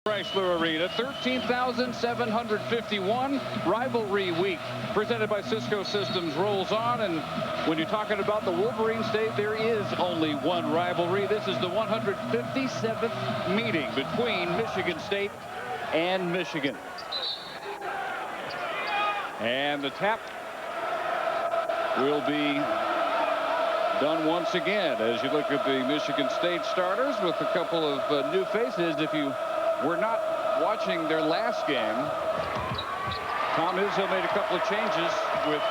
Chrysler Arena, 13,751. Rivalry Week presented by Cisco Systems rolls on, and when you're talking about the Wolverine State, there is only one rivalry. This is the 157th meeting between Michigan State and Michigan. And the tap will be done once again as you look at the Michigan State starters with a couple of new faces. If you were not watching their last game, Tom Izzo made a couple of changes with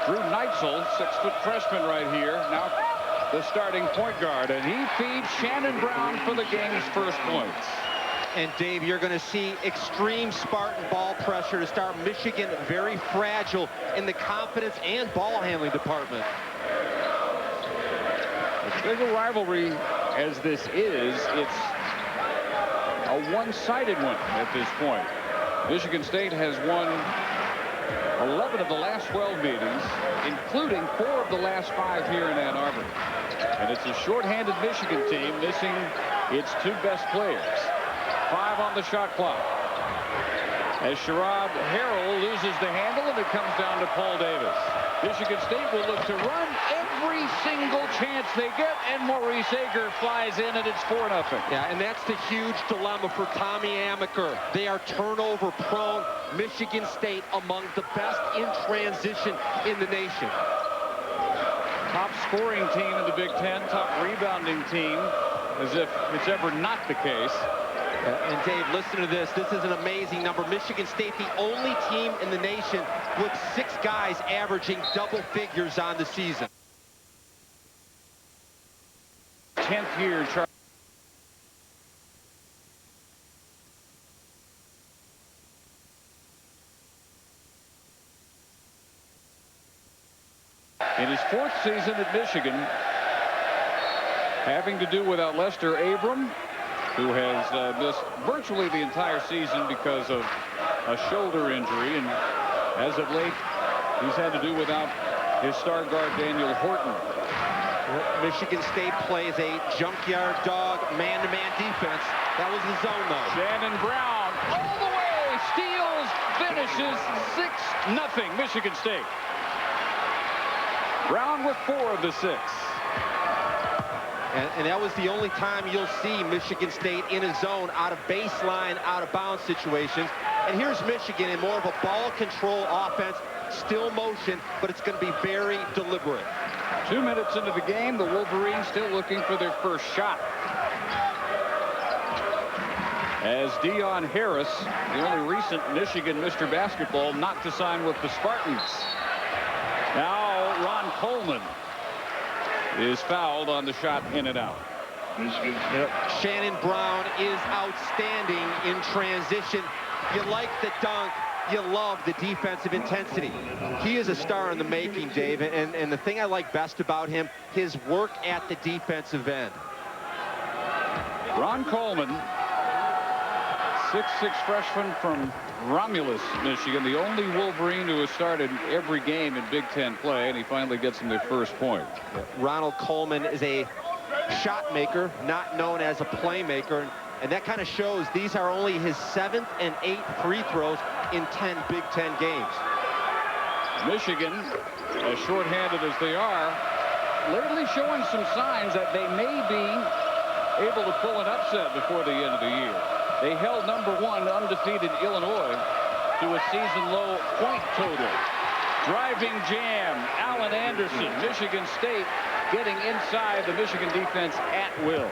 Drew Neitzel, 6-foot freshman right here, now the starting point guard, and he feeds Shannon Brown for the game's first points. And Dave, you're going to see extreme Spartan ball pressure to start. Michigan very fragile in the confidence and ball handling department. As big a rivalry as this is, it's a one-sided one at this point. Michigan State has won 11 of the last 12 meetings, including 4 of the last 5 here in Ann Arbor. And it's a shorthanded Michigan team missing its 2 best players. 5 on the shot clock. As Sherrod Harrell loses the handle, and it comes down to Paul Davis. Michigan State will look to run every single chance they get, and Maurice Ager flies in, and it's 4-0. Yeah, and that's the huge dilemma for Tommy Amaker. They are turnover prone. Michigan State among the best in transition in the nation. Top scoring team in the Big Ten, top rebounding team, as if it's ever not the case. And Dave, listen to this. This is an amazing number. Michigan State, the only team in the nation with 6 guys averaging double figures on the season. 10th year Charlie. In his 4th season at Michigan, having to do without Lester Abram, who has missed virtually the entire season because of a shoulder injury, and as of late he's had to do without his star guard Daniel Horton. Michigan State plays a junkyard dog man-to-man defense. That was the zone though. Shannon Brown all the way, steals, finishes 6-0 Michigan State. Brown with 4 of the 6. And that was the only time you'll see Michigan State in a zone, out of baseline, out of bounds situations. And here's Michigan in more of a ball control offense, still motion, but it's going to be very deliberate. 2 minutes into the game, the Wolverines still looking for their first shot. As Dion Harris, the only recent Michigan Mr. Basketball not to sign with the Spartans. Now Ron Coleman is fouled on the shot in and out. Shannon Brown is outstanding in transition. You like the dunk. You love the defensive intensity. He is a star in the making, Dave. And the thing I like best about him, his work at the defensive end. Ron Coleman, 6'6" freshman from Romulus, Michigan, the only Wolverine who has started every game in Big Ten play, and he finally gets them their first point. Ronald Coleman is a shot maker, not known as a playmaker, and that kind of shows these are only his 7th and 8th free throws in 10 Big Ten games. Michigan, as shorthanded as they are, lately showing some signs that they may be able to pull an upset before the end of the year. They held #1 undefeated Illinois to a season-low point total. Driving jam, Allen Anderson, Michigan State getting inside the Michigan defense at will.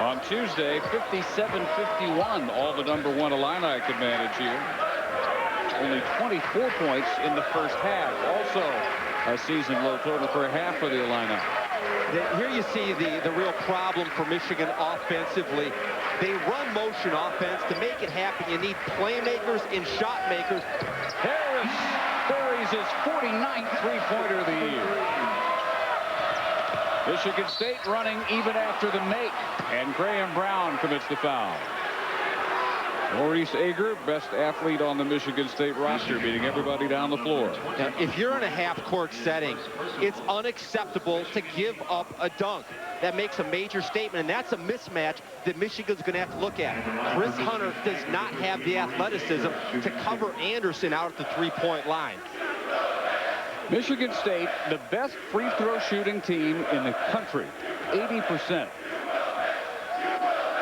On Tuesday, 57-51, all the #1 Illini could manage here. Only 24 points in the first half. Also a season-low total for a half for the Illini. Here you see the real problem for Michigan offensively. They run motion offense. To make it happen, you need playmakers and shot makers. Harris buries his 49th three-pointer of the year. Michigan State running even after the make, and Graham Brown commits the foul. Maurice Ager, best athlete on the Michigan State roster, beating everybody down the floor. Now, if you're in a half-court setting, it's unacceptable to give up a dunk. That makes a major statement, and that's a mismatch that Michigan's going to have to look at. Chris Hunter does not have the athleticism to cover Anderson out at the three-point line. Michigan State, the best free throw shooting team in the country, 80%.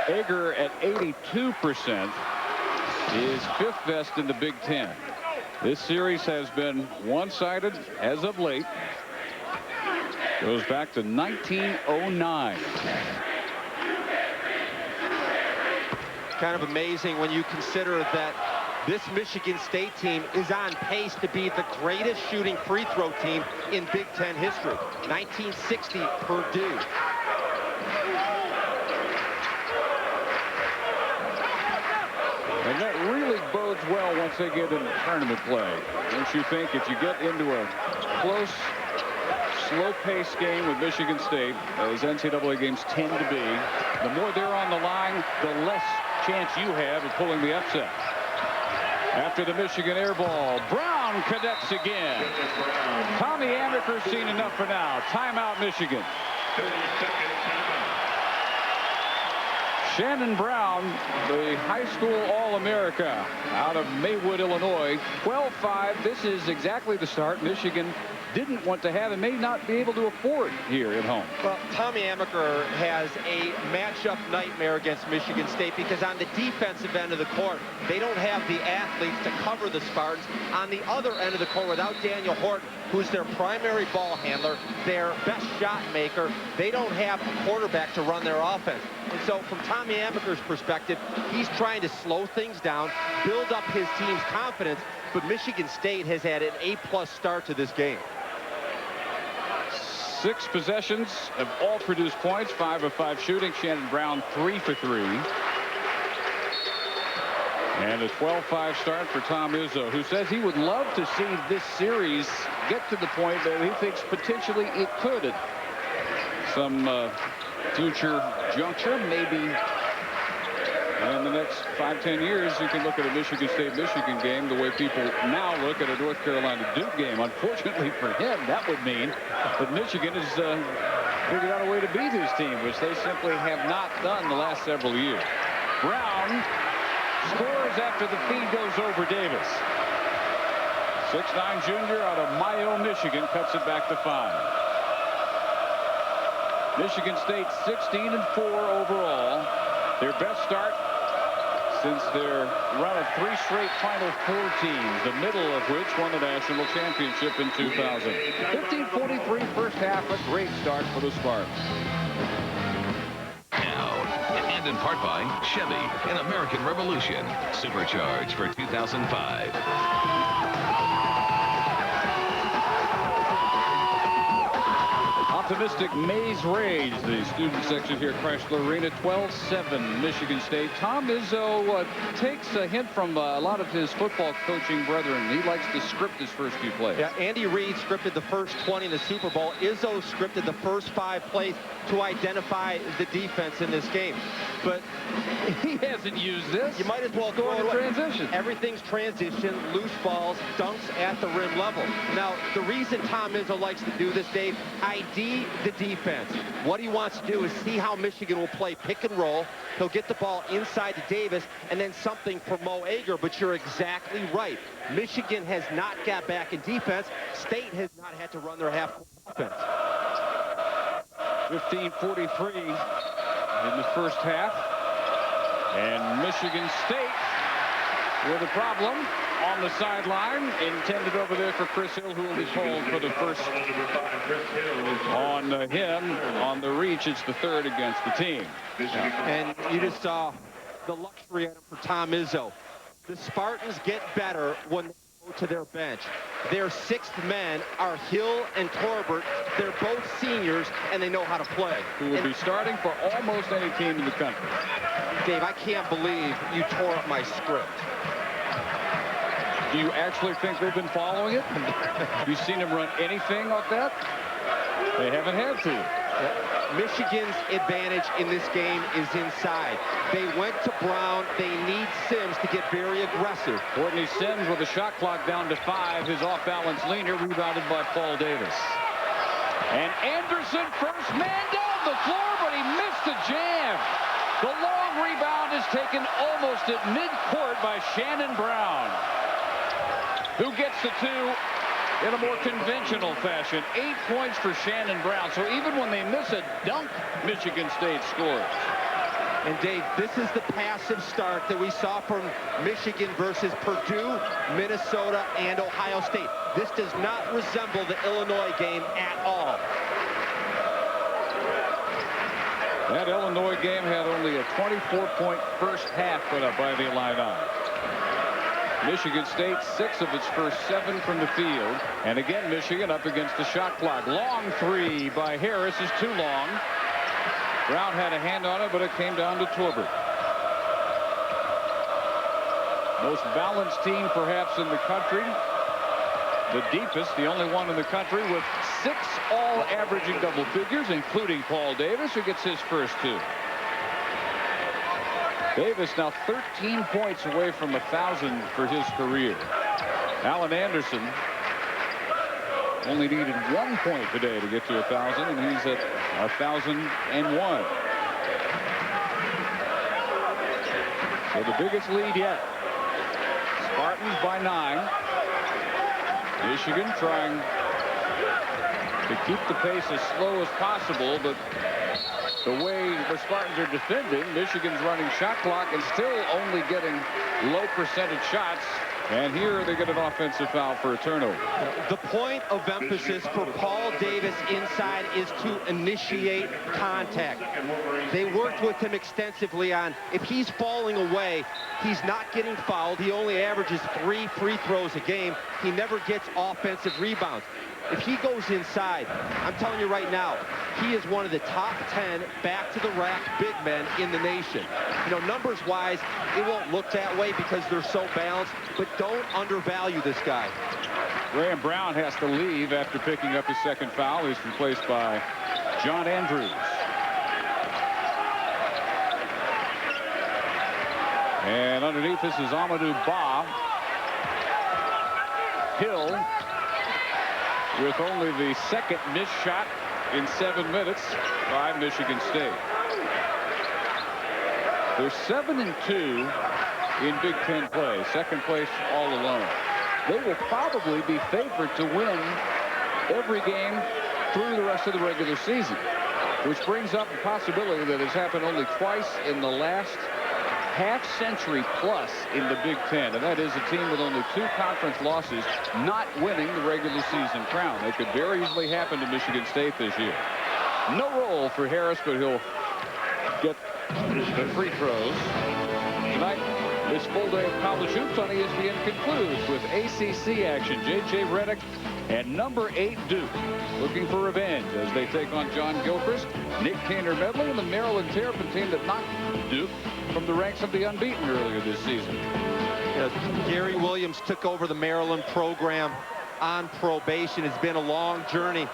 Ager at 82% is fifth best in the Big Ten. This series has been one-sided as of late. Goes back to 1909. Kind of amazing when you consider that this Michigan State team is on pace to be the greatest shooting free throw team in Big Ten history. 1960 Purdue. And that really bodes well once they get into tournament play. Don't you think? If you get into a close, slow-paced game with Michigan State, as NCAA games tend to be, the more they're on the line, the less chance you have of pulling the upset. After the Michigan air ball, Brown connects again. Tommy Amaker's seen enough for now. Timeout, Michigan. Shannon Brown, the high school All-America out of Maywood, Illinois. 12-5. This is exactly the start Michigan didn't want to have and may not be able to afford here at home. Well, Tommy Amaker has a matchup nightmare against Michigan State because on the defensive end of the court, they don't have the athletes to cover the Spartans. On the other end of the court, without Daniel Horton, who's their primary ball handler, their best shot maker, they don't have a quarterback to run their offense. And so from Tommy Amaker's perspective, he's trying to slow things down, build up his team's confidence, but Michigan State has had an A+ start to this game. 6 possessions have all produced points, 5 of 5 shooting. Shannon Brown 3 for 3. And a 12-5 start for Tom Izzo, who says he would love to see this series get to the point that he thinks potentially it could at some future juncture, maybe in the next 5-10 years. You can look at a Michigan State-Michigan game the way people now look at a North Carolina-Duke game. Unfortunately for him, that would mean that Michigan has figured out a way to beat his team, which they simply have not done the last several years. Brown scores after the feed goes over Davis. 6'9" junior out of Mayo, Michigan, cuts it back to 5. Michigan State 16-4 overall. Their best start since their run of 3 straight Final Four teams, the middle of which won the national championship in 2000. 15:43 first half, a great start for the Spartans. Now, and in part by Chevy, an American Revolution, supercharged for 2005. Optimistic Maze Rage, the student section here at Chrysler Arena. 12-7 Michigan State. Tom Izzo takes a hint from a lot of his football coaching brethren. He likes to script his first few plays. Yeah, Andy Reid scripted the first 20 in the Super Bowl. Izzo scripted the first 5 plays to identify the defense in this game. But he hasn't used this. You might as well go into transition. Everything's transition, loose balls, dunks at the rim level. Now, the reason Tom Izzo likes to do this, Dave, ID the defense. What he wants to do is see how Michigan will play pick and roll. He'll get the ball inside to Davis and then something for Mo Ager, but you're exactly right. Michigan has not got back in defense. State has not had to run their half-court offense. 15:43 in the first half. And Michigan State with a problem on the sideline, intended over there for Chris Hill, who will be called for the first on him on the reach. It's the third against the team. And you just saw the luxury item for Tom Izzo. The Spartans get better when they go to their bench. Their 6th men are Hill and Torbert. They're both seniors, and they know how to play. Who will be starting for almost any team in the country. Dave, I can't believe you tore up my script. Do you actually think they've been following it? Have you seen them run anything like that? They haven't had to. Michigan's advantage in this game is inside. They went to Brown. They need Sims to get very aggressive. Courtney Sims with the shot clock down to 5. His off-balance leaner rebounded by Paul Davis. And Anderson, first man down the floor, but he missed the jam. The long rebound is taken almost at midcourt by Shannon Brown, who gets the 2 in a more conventional fashion. 8 points for Shannon Brown. So even when they miss a dunk, Michigan State scores. And Dave, this is the passive start that we saw from Michigan versus Purdue, Minnesota, and Ohio State. This does not resemble the Illinois game at all. That Illinois game had only a 24-point first half put up by the Illini. Michigan State 6 of its first 7 from the field. And again, Michigan up against the shot clock. Long 3 by Harris is too long. Brown had a hand on it, but it came down to Torbert. Most balanced team perhaps in the country. The deepest, the only one in the country, with 6 all averaging double figures, including Paul Davis, who gets his first 2. Davis now 13 points away from 1,000 for his career. Alan Anderson only needed 1 point today to get to 1,000, and he's at 1,001. So the biggest lead yet. Spartans by 9. Michigan trying to keep the pace as slow as possible, but the way the Spartans are defending, Michigan's running shot clock and still only getting low percentage shots. And here they get an offensive foul for a turnover. The point of emphasis for Paul Davis inside is to initiate contact. They worked with him extensively on if he's falling away, he's not getting fouled. He only averages 3 free throws a game. He never gets offensive rebounds. If he goes inside, I'm telling you right now, he is one of the top 10 back-to-the-rack big men in the nation. You know, numbers-wise, it won't look that way because they're so balanced, but don't undervalue this guy. Graham Brown has to leave after picking up his second foul. He's replaced by John Andrews. And underneath this is Amadou Ba. Hill with only the second missed shot in 7 minutes by Michigan State. They're 7-2 in Big Ten play. Second place all alone. They will probably be favored to win every game through the rest of the regular season, which brings up a possibility that has happened only twice in the last half-century plus in the Big Ten, and that is a team with only 2 conference losses not winning the regular season crown. That could very easily happen to Michigan State this year. No roll for Harris, but he'll get the free throws. Tonight, this full day of college hoops on ESPN concludes with ACC action. J.J. Redick and number 8 Duke looking for revenge as they take on John Gilchrist, Nick Kaner-Medley, and the Maryland Terrapin team that knocked Duke from the ranks of the unbeaten earlier this season. Gary Williams took over the Maryland program on probation. It's been a long journey,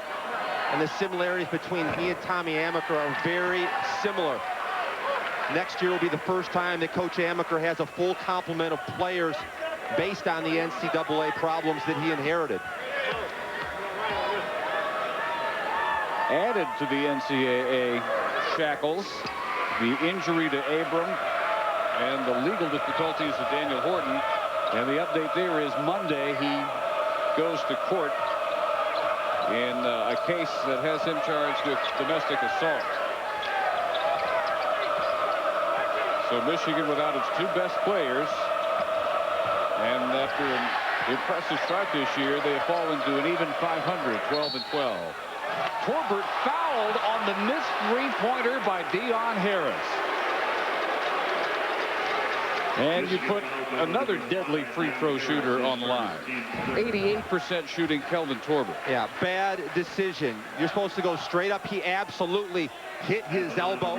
and the similarities between he and Tommy Amaker are very similar. Next year will be the first time that Coach Amaker has a full complement of players based on the NCAA problems that he inherited. Added to the NCAA shackles, the injury to Abram and the legal difficulties of Daniel Horton. And the update there is Monday he goes to court in a case that has him charged with domestic assault. So Michigan without its 2 best players, and after an impressive start this year, they have fallen to an even 500, 12-12. Torbert fouled on the missed three-pointer by Dion Harris. And you put another deadly free throw shooter on the line. 88% shooting Kelvin Torbert. Yeah, bad decision. You're supposed to go straight up. He absolutely hit his elbow.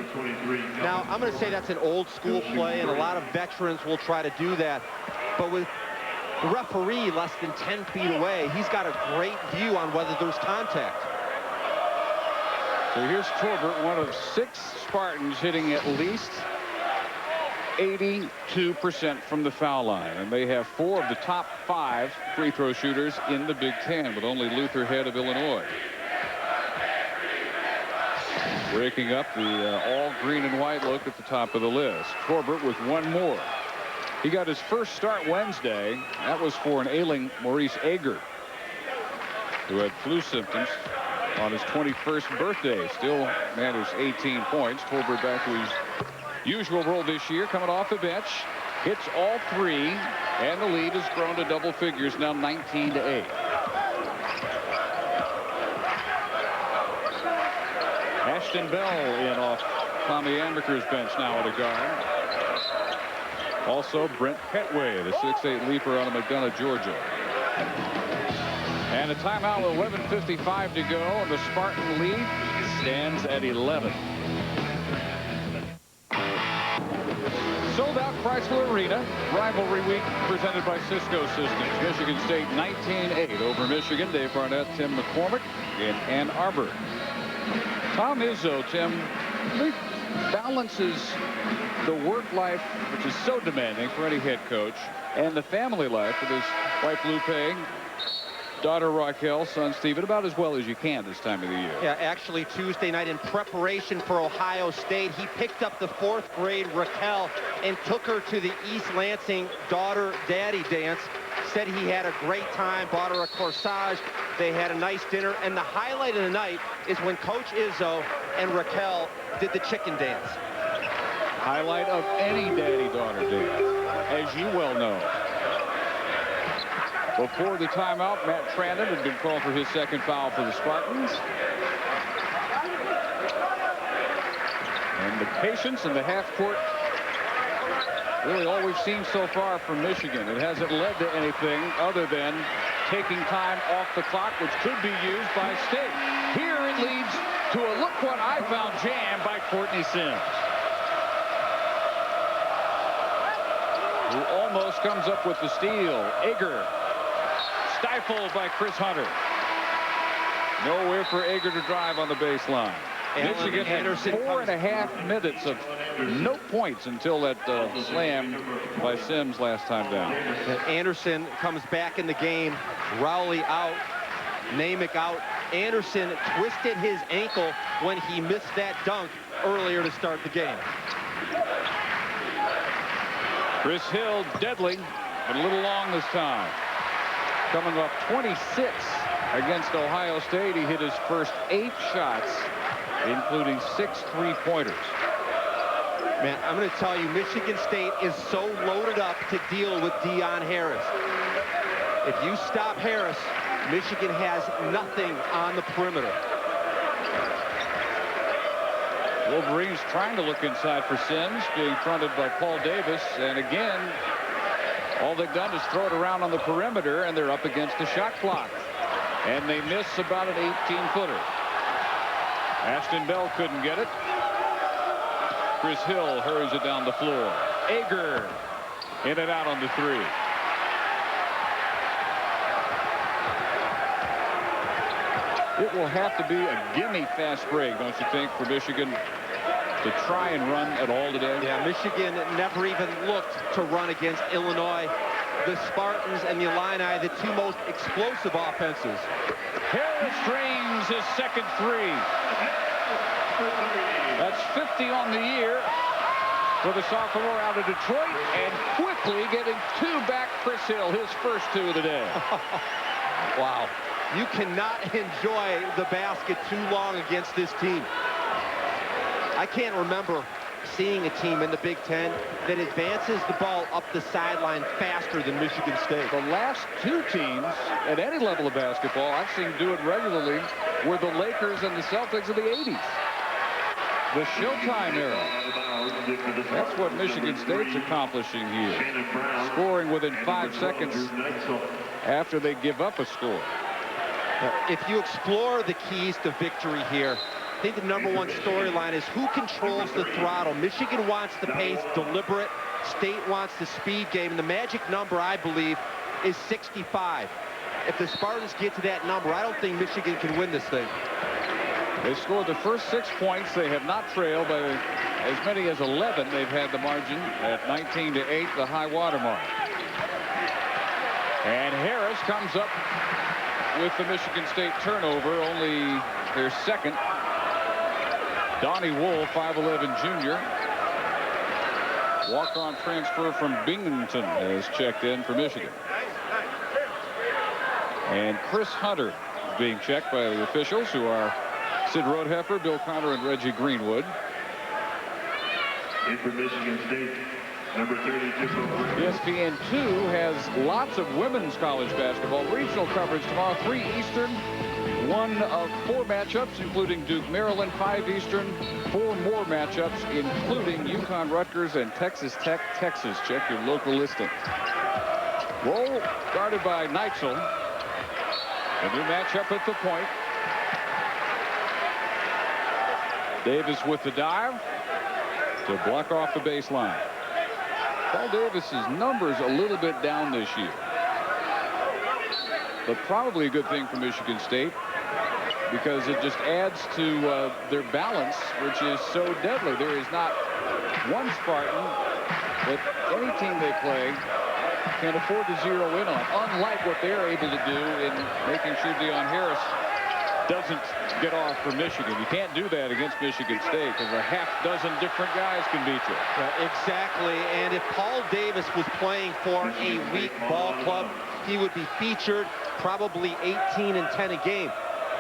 Now, I'm going to say that's an old school play, and a lot of veterans will try to do that. But with the referee less than 10 feet away, he's got a great view on whether there's contact. So here's Torbert, one of 6 Spartans hitting at least 82% from the foul line, and they have 4 of the top 5 free throw shooters in the Big Ten, with only Luther Head of Illinois. Breaking up the all green and white look at the top of the list. Torbert with 1 more. He got his first start Wednesday. That was for an ailing Maurice Ager, who had flu symptoms on his 21st birthday. Still managed 18 points. Torbert back to his usual role this year, coming off the bench. Hits all 3, and the lead has grown to double figures, now 19-8. Ashton Bell in off Tommy Amaker's bench now at a guard. Also Brent Petway, the 6'8 leaper out of McDonough, Georgia. And a timeout with 11:55 to go, and the Spartan lead stands at 11. Sold out Chrysler Arena, rivalry week presented by Cisco Systems. Michigan State 19-8 over Michigan. Dave Barnett, Tim McCormick in Ann Arbor. Tom Izzo, Tim, he balances the work life, which is so demanding for any head coach, and the family life with his wife Lupe, daughter Raquel, son Steven, about as well as you can this time of the year. Yeah, actually Tuesday night in preparation for Ohio State, he picked up the 4th grade Raquel and took her to the East Lansing daughter daddy dance. Said he had a great time, bought her a corsage. They had a nice dinner, and the highlight of the night is when Coach Izzo and Raquel did the chicken dance. Highlight of any daddy-daughter dance, as you well know. Before the timeout, Matt Trannon had been called for his 2nd foul for the Spartans. And the patience in the half-court, really all we've seen so far from Michigan. It hasn't led to anything other than taking time off the clock, which could be used by State. Here it leads to a look what I found jam by Courtney Sims, who almost comes up with the steal. Ager stifled by Chris Hunter. Nowhere for Ager to drive on the baseline. Michigan had 4.5 minutes of no points until that slam by Sims last time down. Anderson comes back in the game. Rowley out. Namick out. Anderson twisted his ankle when he missed that dunk earlier to start the game. Chris Hill, deadly, but a little long this time. Coming off 26 against Ohio State, he hit his first 8 shots, including 6 3-pointers. Man, I'm going to tell you, Michigan State is so loaded up to deal with Deion Harris. If you stop Harris, Michigan has nothing on the perimeter. Wolverines trying to look inside for Sims, being fronted by Paul Davis, and again, all they've done is throw it around on the perimeter, and they're up against the shot clock. And they miss about an 18-footer. Ashton Bell couldn't get it. Chris Hill hurries it down the floor. Ager in and out on the 3. It will have to be a gimme fast break, don't you think, for Michigan to try and run at all today? Yeah, Michigan never even looked to run against Illinois. The Spartans and the Illini, the 2 most explosive offenses. Harris drains his 2nd 3. That's 50 on the year for the sophomore out of Detroit, and quickly getting 2 back. Chris Hill, his first 2 of the day. Wow. You cannot enjoy the basket too long against this team. I can't remember seeing a team in the Big Ten that advances the ball up the sideline faster than Michigan State. The last 2 teams at any level of basketball I've seen do it regularly were the Lakers and the Celtics of the 80s. The Showtime era. That's what Michigan State's accomplishing here. Scoring within 5 seconds after they give up a score. If you explore the keys to victory here, I think the #1 storyline is who controls the throttle. Michigan wants the pace, deliberate. State wants the speed game. And the magic number, I believe, is 65. If the Spartans get to that number, I don't think Michigan can win this thing. They scored the first 6 points. They have not trailed by as many as 11. They've had the margin at 19-8, the high water mark. And Harris comes up with the Michigan State turnover, only their second. Donnie Wool, 5'11" junior. Walk-on transfer from Binghamton has checked in for Michigan. And Chris Hunter is being checked by the officials, who are Sid Roadheffer, Bill Connor, and Reggie Greenwood. In for Michigan State, number 32. ESPN2 has lots of women's college basketball regional coverage tomorrow. 3 Eastern, 1 of 4 matchups, including Duke, Maryland. 5 Eastern, 4 more matchups, including UConn, Rutgers, and Texas Tech, Texas. Check your local listing. Roll guarded by Neitzel. A new matchup at the point. Davis with the dive to block off the baseline. Paul Davis's numbers a little bit down this year, but probably a good thing for Michigan State, because it just adds to their balance, which is so deadly. There is not one Spartan that any team they play can afford to zero in on, unlike what they're able to do in making sure Deion Harris doesn't get off for Michigan. You can't do that against Michigan State, because a half dozen different guys can beat you. Exactly. And if Paul Davis was playing for a weak ball club, he would be featured probably 18 and 10 a game.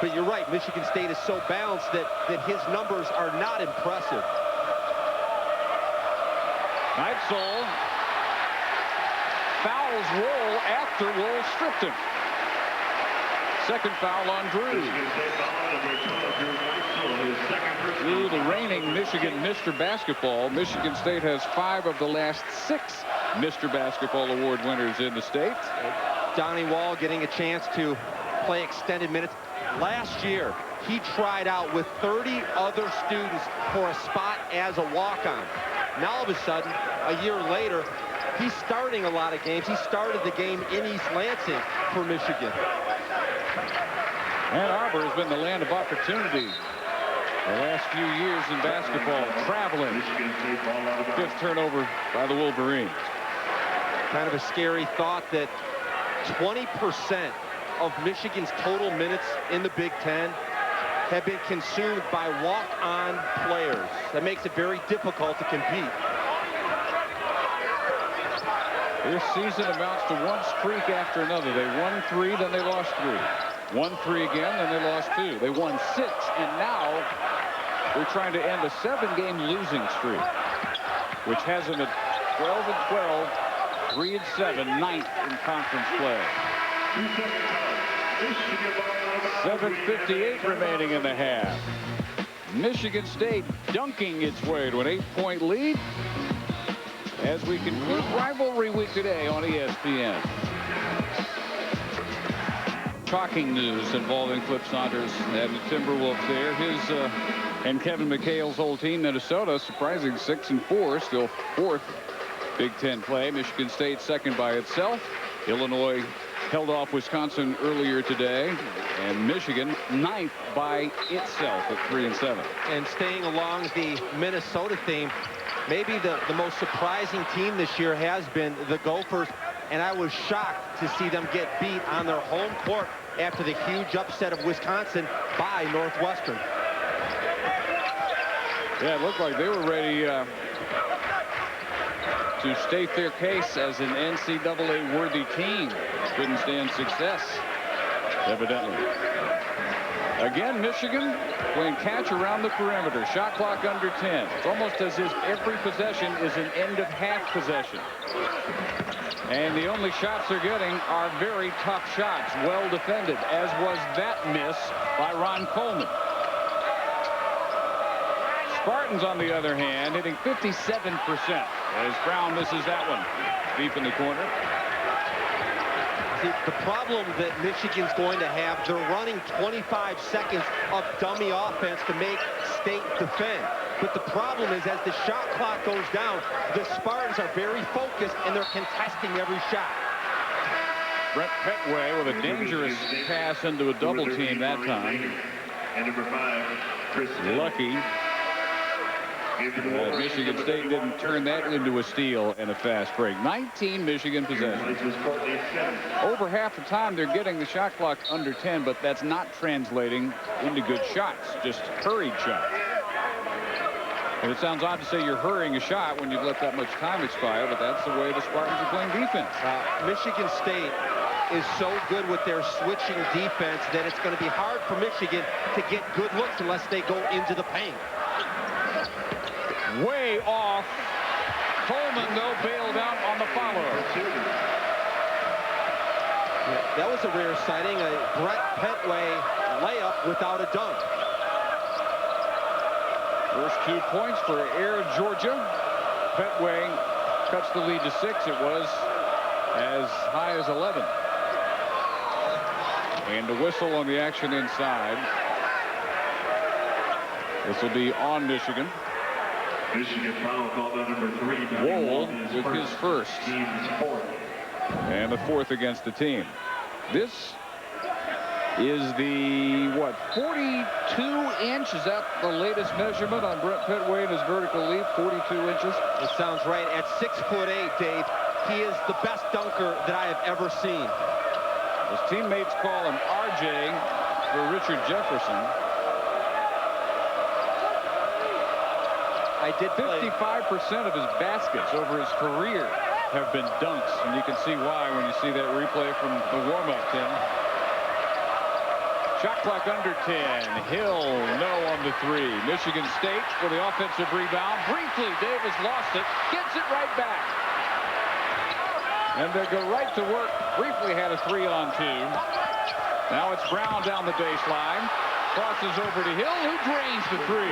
But you're right, Michigan State is so balanced that his numbers are not impressive. Neitzel fouls Wool after Wool stripped him. Second foul on Drew. Drew, the reigning Michigan Mr. Basketball. Michigan State has 5 of the last 6 Mr. Basketball Award winners in the state. Donnie Wall getting a chance to play extended minutes. Last year, he tried out with 30 other students for a spot as a walk-on. Now all of a sudden, a year later, he's starting a lot of games. He started the game in East Lansing for Michigan. Ann Arbor has been the land of opportunity the last few years in basketball. Traveling. 5th turnover by the Wolverines. Kind of a scary thought that 20% of Michigan's total minutes in the Big Ten have been consumed by walk-on players. That makes it very difficult to compete. Their season amounts to one streak after another. They won 3, then they lost 3. Won 3 again, then they lost 2. They won 6, and now they're trying to end a 7-game losing streak, which has them at 12 and 12, 3 and 7, 9th in conference play. 7:58 remaining in the half. Michigan State dunking its way to an 8-point lead as we conclude rivalry week today on ESPN. Shocking news involving Flip Saunders and the Timberwolves there. His and Kevin McHale's old team, Minnesota, surprising 6-4, still 4th Big Ten play. Michigan State second by itself. Illinois held off Wisconsin earlier today, and Michigan 9th by itself at 3 and 7. And staying along the Minnesota theme, maybe the most surprising team this year has been the Gophers, and I was shocked to see them get beat on their home court after the huge upset of Wisconsin by Northwestern. Yeah, it looked like they were ready to state their case as an NCAA-worthy team. Couldn't stand success, evidently. Again, Michigan playing catch around the perimeter. Shot clock under 10. It's almost as if every possession is an end-of-half possession. And the only shots they're getting are very tough shots, well defended, as was that miss by Ron Coleman. Spartans, on the other hand, hitting 57% as Brown misses that one deep in the corner. The problem that Michigan's going to have, they're running 25 seconds of dummy offense to make State defend. But the problem is, as the shot clock goes down, the Spartans are very focused and they're contesting every shot. Brett Petway with a dangerous pass into a double team that time. And number 5, Chris Hill. Lucky Michigan State didn't turn that into a steal and a fast break. 19 Michigan possessions. Over half the time they're getting the shot clock under 10, but that's not translating into good shots, just hurried shots. And it sounds odd to say you're hurrying a shot when you've let that much time expire, but that's the way the Spartans are playing defense. Michigan State is so good with their switching defense that it's going to be hard for Michigan to get good looks unless they go into the paint. Way off. Coleman, though, bailed out on the follow. That was a rare sighting, a Brett Petway layup without a dunk. First 2 points for Air Georgia. Petway cuts the lead to 6. It was as high as 11. And a whistle on the action inside. This will be on Michigan. Michigan foul called on number 3. Wohl with his first. Team's 4th. And the 4th against the team. This is the, 42-inch? Is that the latest measurement on Brett Petway and his vertical leap? 42 inches? It sounds right. At 6'8", Dave, he is the best dunker that I have ever seen. His teammates call him RJ for Richard Jefferson. I did 55% of his baskets over his career have been dunks, and you can see why when you see that replay from the warm-up, Tim. Shot clock under 10. Hill, no on the 3. Michigan State for the offensive rebound. Briefly, Davis lost it, gets it right back. And they go right to work. Briefly had a 3-on-2. Now it's Brown down the baseline. Crosses over to Hill, who drains the 3.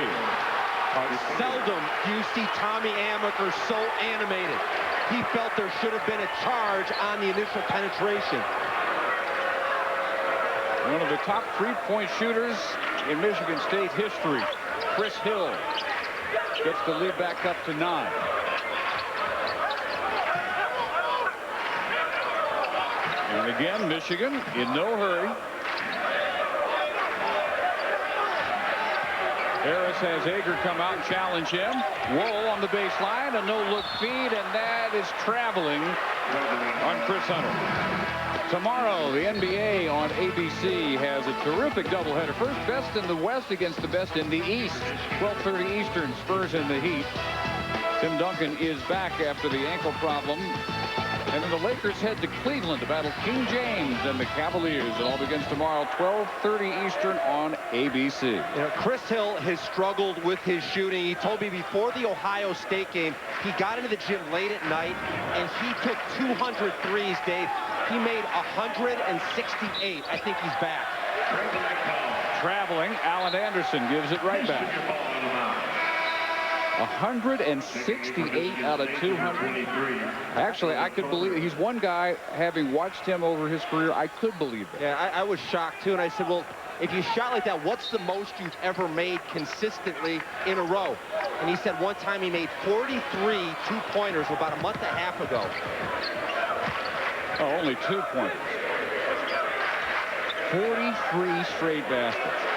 Seldom do you see Tommy Amaker so animated. He felt there should have been a charge on the initial penetration. One of the top 3-point shooters in Michigan State history, Chris Hill, gets the lead back up to 9. And again, Michigan in no hurry. Harris has Ager come out and challenge him. Wohl on the baseline, a no-look feed, and that is traveling on Chris Hunter. Tomorrow, the NBA on ABC has a terrific doubleheader. First best in the West against the best in the East. 12:30 Eastern, Spurs in the Heat. Tim Duncan is back after the ankle problem. And then the Lakers head to Cleveland to battle King James and the Cavaliers. It all begins tomorrow, 12:30 Eastern on ABC. You know, Chris Hill has struggled with his shooting. He told me before the Ohio State game, he got into the gym late at night, and he took 200 threes, Dave. He made 168. I think he's back. Traveling, Allen Anderson gives it right back. 168 out of 200. Actually, I could believe it. He's one guy, having watched him over his career, I could believe it. Yeah, I was shocked, too. And I said, well, if you shot like that, what's the most you've ever made consistently in a row? And he said one time he made 43 two-pointers about a month and a half ago. Oh, only 2 pointers. 43 straight baskets.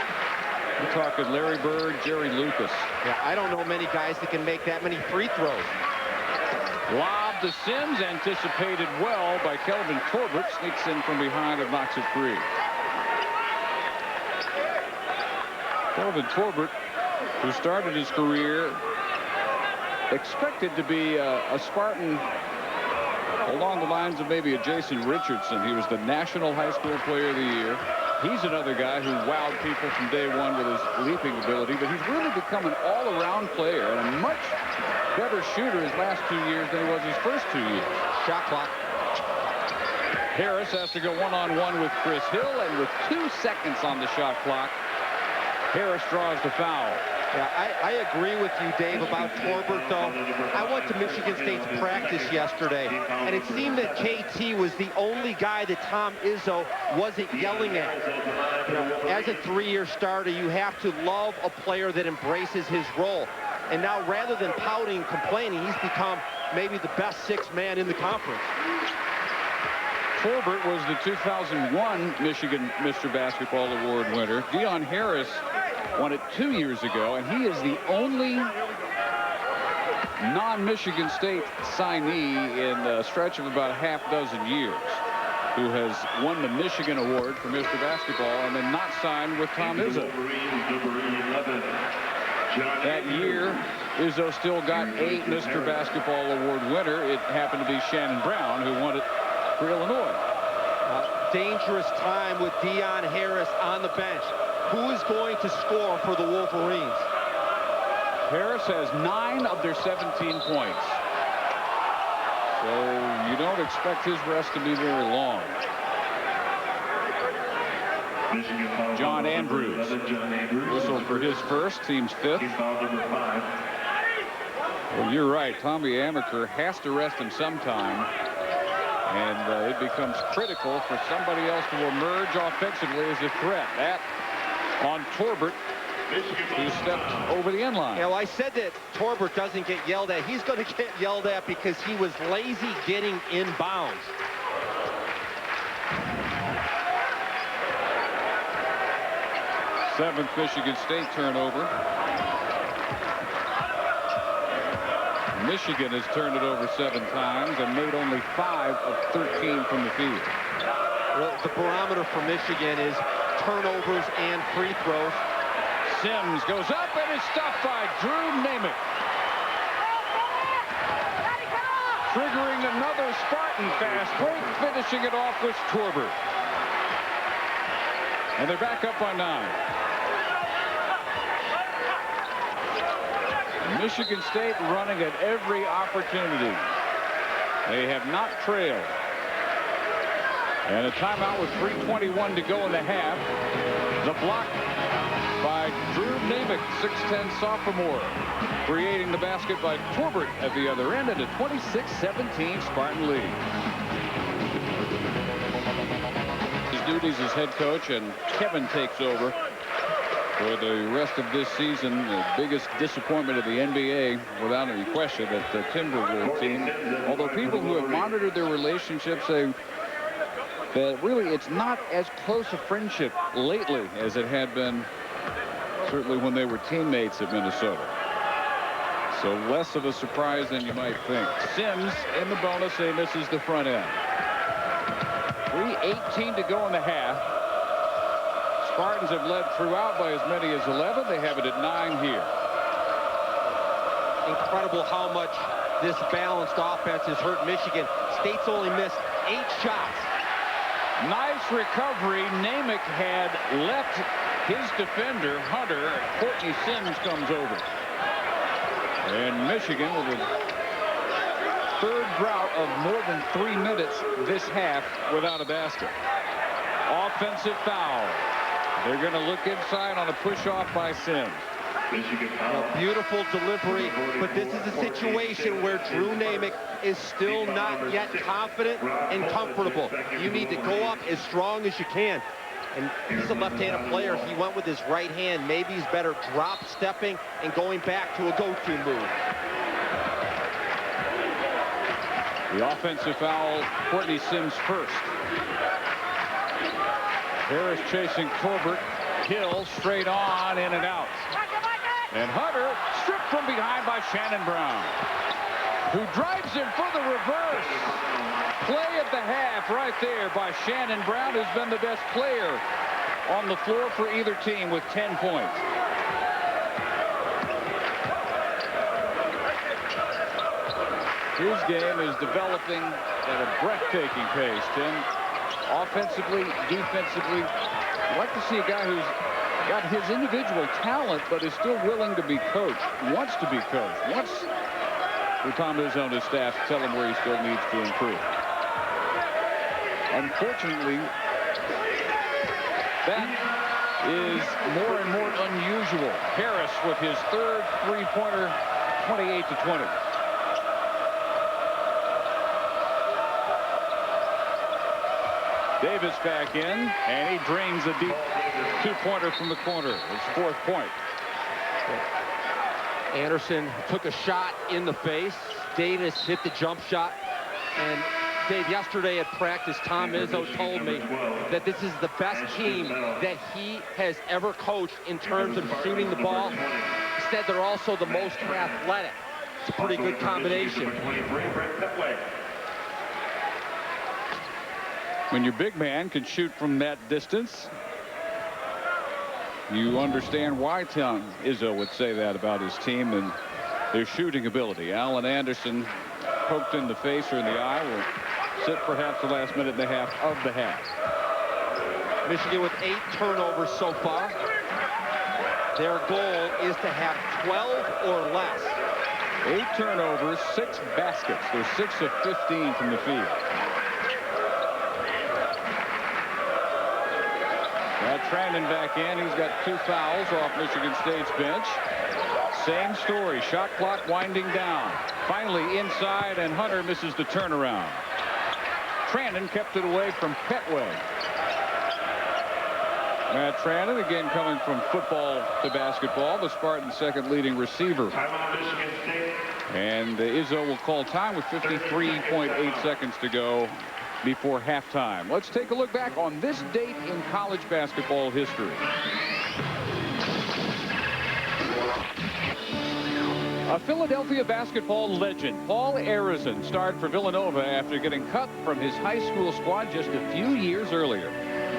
We're talking Larry Bird, Jerry Lucas. Yeah, I don't know many guys that can make that many free throws. Lob to Sims, anticipated well by Kelvin Torbert. Sneaks in from behind and knocks it free. Kelvin Torbert, who started his career expected to be a Spartan along the lines of maybe a Jason Richardson. He was the National High School Player of the Year. He's another guy who wowed people from day one with his leaping ability, but he's really become an all-around player and a much better shooter his last 2 years than he was his first 2 years. Shot clock. Harris has to go one-on-one with Chris Hill, and with 2 seconds on the shot clock, Harris draws the foul. Yeah, I agree with you, Dave, about Torbert, though. I went to Michigan State's practice yesterday, and it seemed that KT was the only guy that Tom Izzo wasn't yelling at. You know, as a 3-year starter, you have to love a player that embraces his role. And now, rather than pouting and complaining, he's become maybe the best 6th man in the conference. Torbert was the 2001 Michigan Mr. Basketball Award winner. Deion Harris won it 2 years ago, and he is the only non-Michigan State signee in a stretch of about a half dozen years who has won the Michigan Award for Mr. Basketball and then not signed with Tom Izzo. That year, Izzo still got a Mr. Basketball Award winner. It happened to be Shannon Brown, who won it for Illinois. Dangerous time with Dion Harris on the bench. Who is going to score for the Wolverines? Harris has 9 of their 17 points. So you don't expect his rest to be very long. John Andrews whistled for his first, team's 5th. Well, you're right. Tommy Amaker has to rest him sometime. And it becomes critical for somebody else to emerge offensively as a threat. That on Torbert, who stepped over the end line. You know, I said that Torbert doesn't get yelled at. He's going to get yelled at because he was lazy getting inbounds. Seventh Michigan State turnover. Michigan has turned it over 7 times and made only 5 of 13 from the field. Well, the barometer for Michigan is turnovers and free throws. Sims goes up and is stopped by Drew Namath. Triggering another Spartan fast break, finishing it off with Torbert. And they're back up by 9. Michigan State running at every opportunity. They have not trailed. And a timeout with 3:21 to go in the half. The block by Drew Namath, 6'10" sophomore, creating the basket by Torbert at the other end, and a 26-17 Spartan lead. His duties as head coach, and Kevin takes over for the rest of this season. The biggest disappointment of the NBA, without any question, that the Timberwolves team, although people who have monitored their relationship say that really it's not as close a friendship lately as it had been certainly when they were teammates at Minnesota. So less of a surprise than you might think. Sims in the bonus, he misses the front end. 3:18 to go in the half. Spartans have led throughout by as many as 11. They have it at 9 here. Incredible how much this balanced offense has hurt Michigan. State's only missed 8 shots. Nice recovery. Namath had left his defender, Hunter. Courtney Sims comes over. And Michigan with a third drought of more than 3 minutes this half without a basket. Offensive foul. They're going to look inside on a push-off by Sims. A beautiful delivery, but this is a situation where Drew Namath is still not yet confident and comfortable. You need to go up as strong as you can. And he's a left-handed player. He went with his right hand. Maybe he's better drop stepping and going back to a go-to move. The offensive foul, Courtney Sims first. Harris chasing Torbert. Hill straight on, in and out. And Hunter stripped from behind by Shannon Brown, who drives him for the reverse. Play of the half right there by Shannon Brown, who's been the best player on the floor for either team with 10 points. His game is developing at a breathtaking pace, Tim. Offensively, defensively. I'd like to see a guy who's got his individual talent, but is still willing to be coached, wants to be coached, wants for Tom Izzo and his staff to tell him where he still needs to improve. Unfortunately, that is more and more unusual. Harris with his third three-pointer, 28-20. Davis back in, and he drains a deep two-pointer from the corner. His 4th point. Anderson took a shot in the face. Davis hit the jump shot, and Dave, yesterday at practice, Tom Izzo told me that this is the best team that he has ever coached in terms of shooting the ball. He said they're also the most athletic. It's a pretty good combination. When your big man can shoot from that distance, you understand why Tom Izzo would say that about his team and their shooting ability. Alan Anderson, poked in the face or in the eye, will sit perhaps the last minute and a half of the half. Michigan with 8 turnovers so far. Their goal is to have 12 or less. 8 turnovers, 6 baskets. They're 6 of 15 from the field. Got Trandon back in. He's got 2 fouls off Michigan State's bench. Same story. Shot clock winding down. Finally inside, and Hunter misses the turnaround. Trandon kept it away from Petway. Matt Trandon, again coming from football to basketball, the Spartans' second leading receiver. And Izzo will call time with 53.8 seconds to go before halftime. Let's take a look back on this date in college basketball history. A Philadelphia basketball legend, Paul Arizin, starred for Villanova after getting cut from his high school squad just a few years earlier.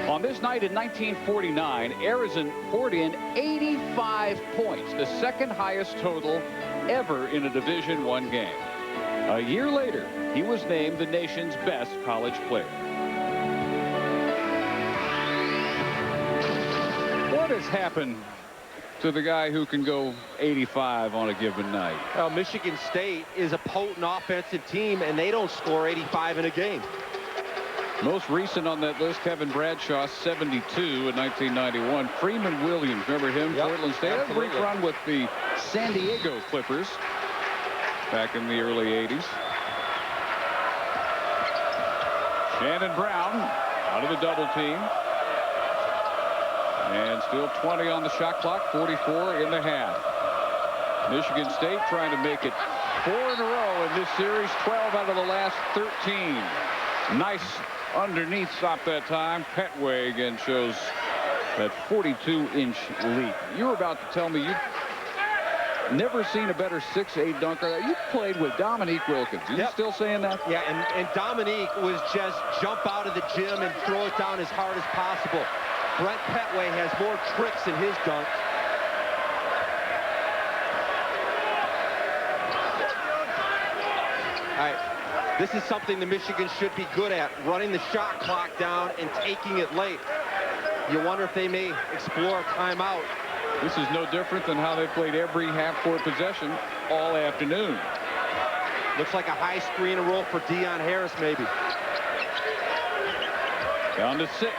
On this night in 1949, Arizin poured in 85 points, the second highest total ever in a Division I game. A year later, he was named the nation's best college player. What has happened to the guy who can go 85 on a given night? Well, Michigan State is a potent offensive team, and they don't score 85 in a game. Most recent on that list, Kevin Bradshaw, 72 in 1991. Freeman Williams, remember him? Yep, Portland State had a brief run with the San Diego Clippers back in the early 80s. Shannon Brown out of the double team. And still 20 on the shot clock, 44 in the half. Michigan State trying to make it 4 in a row in this series, 12 out of the last 13. Nice underneath stop that time. Petway again shows that 42-inch leap. You were about to tell me you've never seen a better 6'8" dunker. You played with Dominique Wilkins. Are you still saying that? Yeah, and Dominique was just jump out of the gym and throw it down as hard as possible. Brent Petway has more tricks in his dunk. All right, this is something the Michigan should be good at, running the shot clock down and taking it late. You wonder if they may explore a timeout. This is no different than how they played every half-court possession all afternoon. Looks like a high screen and roll for Deion Harris, maybe. Down to 6.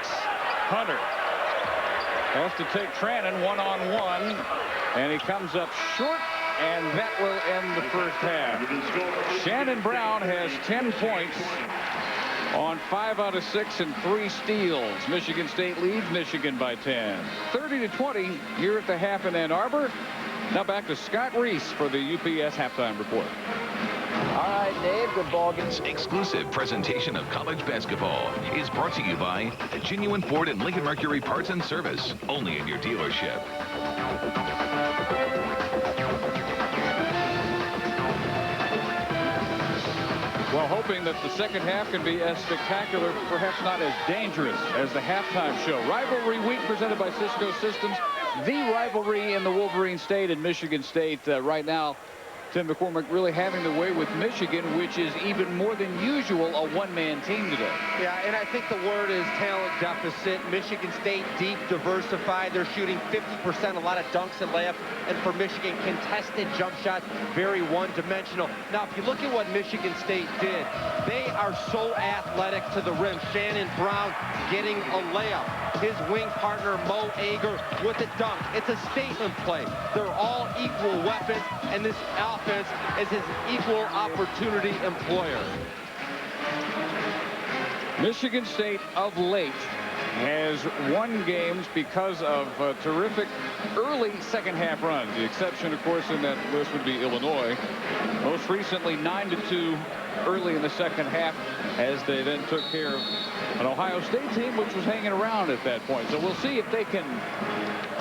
Hunter has to take Trandon one-on-one, and he comes up short, and that will end the first half. Shannon Brown has 10 points on 5 out of 6 and 3 steals. Michigan State leads Michigan by 10. 30-20 here at the half in Ann Arbor. Now back to Scott Reese for the UPS halftime report. All right, Dave, good ball game. This exclusive presentation of college basketball is brought to you by Genuine Ford and Lincoln Mercury Parts and Service, only in your dealership. Well, hoping that the second half can be as spectacular, perhaps not as dangerous as the halftime show. Rivalry Week presented by Cisco Systems. The rivalry in the Wolverine State and Michigan State right now. Tim McCormick really having the way with Michigan, which is even more than usual a one-man team today. Yeah, and I think the word is talent deficit. Michigan State deep, diversified. They're shooting 50%, a lot of dunks and layups. And for Michigan, contested jump shots, very one-dimensional. Now, if you look at what Michigan State did, they are so athletic to the rim. Shannon Brown getting a layup. His wing partner, Mo Ager, with a dunk. It's a statement play. They're all equal weapons, and this offense is his equal opportunity employer. Michigan State of late has won games because of terrific early second half runs. The exception, of course, in that list would be Illinois. Most recently 9-2 early in the second half, as they then took care of an Ohio State team which was hanging around at that point. So we'll see if they can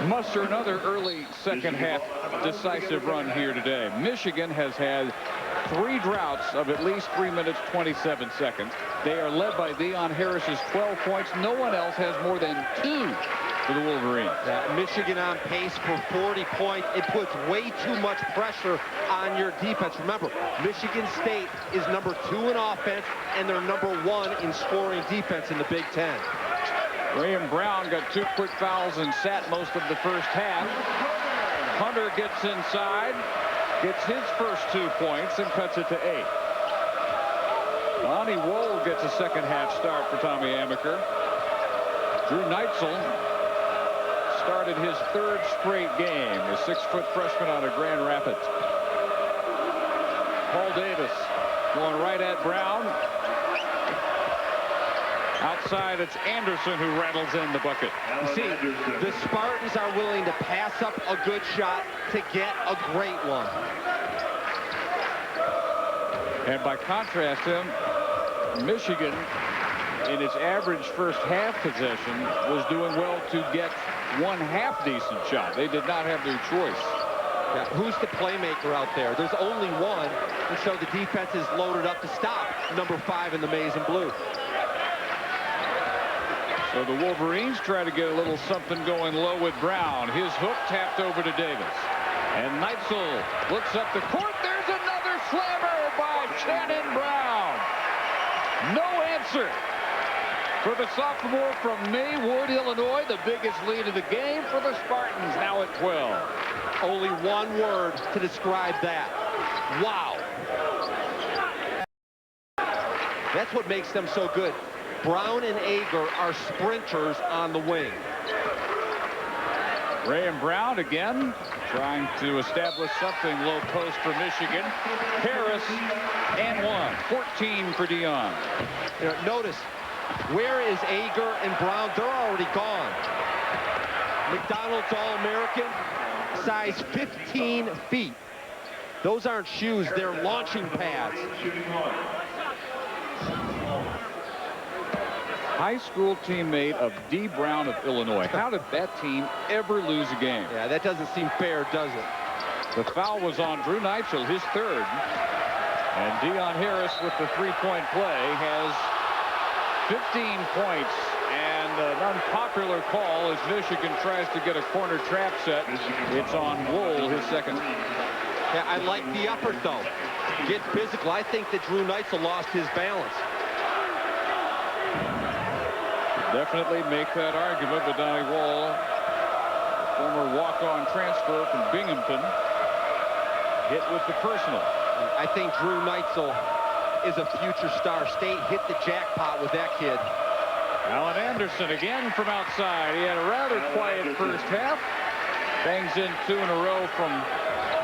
muster another early second half decisive run here today. Michigan has had 3 droughts of at least 3 minutes 27 seconds. They are led by Deion Harris's 12 points. No one else has more than 2 for the Wolverines. Michigan on pace for 40 points. It puts way too much pressure on your defense. Remember, Michigan State is number 2 in offense, and they're number 1 in scoring defense in the Big Ten. Graham Brown got 2 quick fouls and sat most of the first half. Hunter gets inside, gets his first 2 points, and cuts it to 8. Lonnie Wohl gets a second half start for Tommy Amaker. Drew Neitzel started his 3rd straight game, a 6-foot freshman out of Grand Rapids. Paul Davis going right at Brown. Outside, it's Anderson who rattles in the bucket. You see, the Spartans are willing to pass up a good shot to get a great one. And by contrast, Michigan, in its average first half possession, was doing well to get 1 half decent shot. They did not have their choice. Yeah, who's the playmaker out there? There's only one, and so the defense is loaded up to stop number 5 in the maize and blue. So the Wolverines try to get a little something going low with Brown. His hook tapped over to Davis. And Neitzel looks up the court. There's another slammer by Shannon Brown. No answer for the sophomore from Maywood, Illinois. The biggest lead of the game for the Spartans, now at 12. Only one word to describe that. Wow. That's what makes them so good. Brown and Ager are sprinters on the wing. Graham Brown again trying to establish something low post for Michigan. Harris and 1. 14 for Deion. You know, notice, where is Ager and Brown? They're already gone. McDonald's All-American, size 15 feet. Those aren't shoes, they're launching pads. High school teammate of Dee Brown of Illinois. How did that team ever lose a game? Yeah, that doesn't seem fair, does it? The foul was on Drew Neitzel, his 3rd. And Deion Harris with the 3-point play has 15 points. And an unpopular call as Michigan tries to get a corner trap set. It's on Wohl, his 2nd. Yeah, I like the effort, though. Get physical. I think that Drew Neitzel lost his balance. Definitely make that argument, but Donnie Wohl, former walk-on transfer from Binghamton, hit with the personal. I think Drew Neitzel is a future star. State hit the jackpot with that kid. Alan Anderson again from outside. He had a rather quiet first half. Bangs in 2 in a row from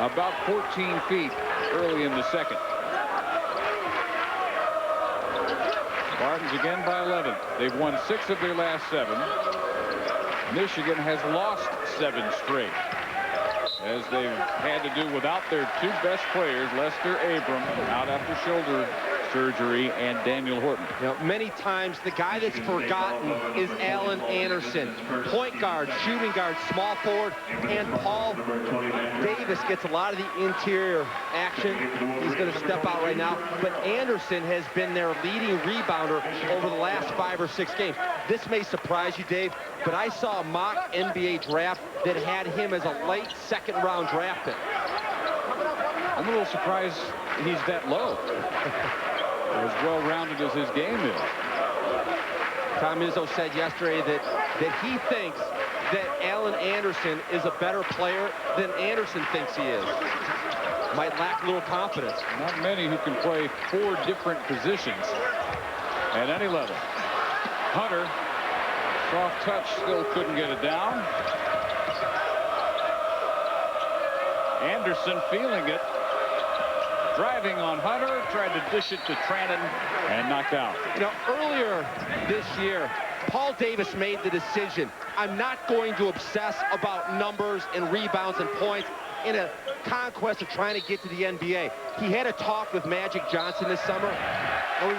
about 14 feet early in the second. Spartans again by 11. They've won 6 of their last 7. Michigan has lost 7 straight, as they've had to do without their 2 best players, Lester Abram out after shoulder surgery, and Daniel Horton. You know, many times the guy that's forgotten is Alan Anderson. Point guard, shooting guard, small forward, and Paul Davis gets a lot of the interior action. He's going to step out right now, but Anderson has been their leading rebounder over the last 5 or 6 games. This may surprise you, Dave, but I saw a mock NBA draft that had him as a late 2nd-round draft pick. I'm a little surprised he's that low. As well-rounded as his game is. Tom Izzo said yesterday that he thinks that Alan Anderson is a better player than Anderson thinks he is. Might lack a little confidence. Not many who can play 4 different positions at any level. Hunter, soft touch, still couldn't get it down. Anderson feeling it. Driving on Hunter, tried to dish it to Trannon, and knocked out. You know, earlier this year, Paul Davis made the decision. I'm not going to obsess about numbers and rebounds and points in a conquest of trying to get to the NBA. He had a talk with Magic Johnson this summer, and we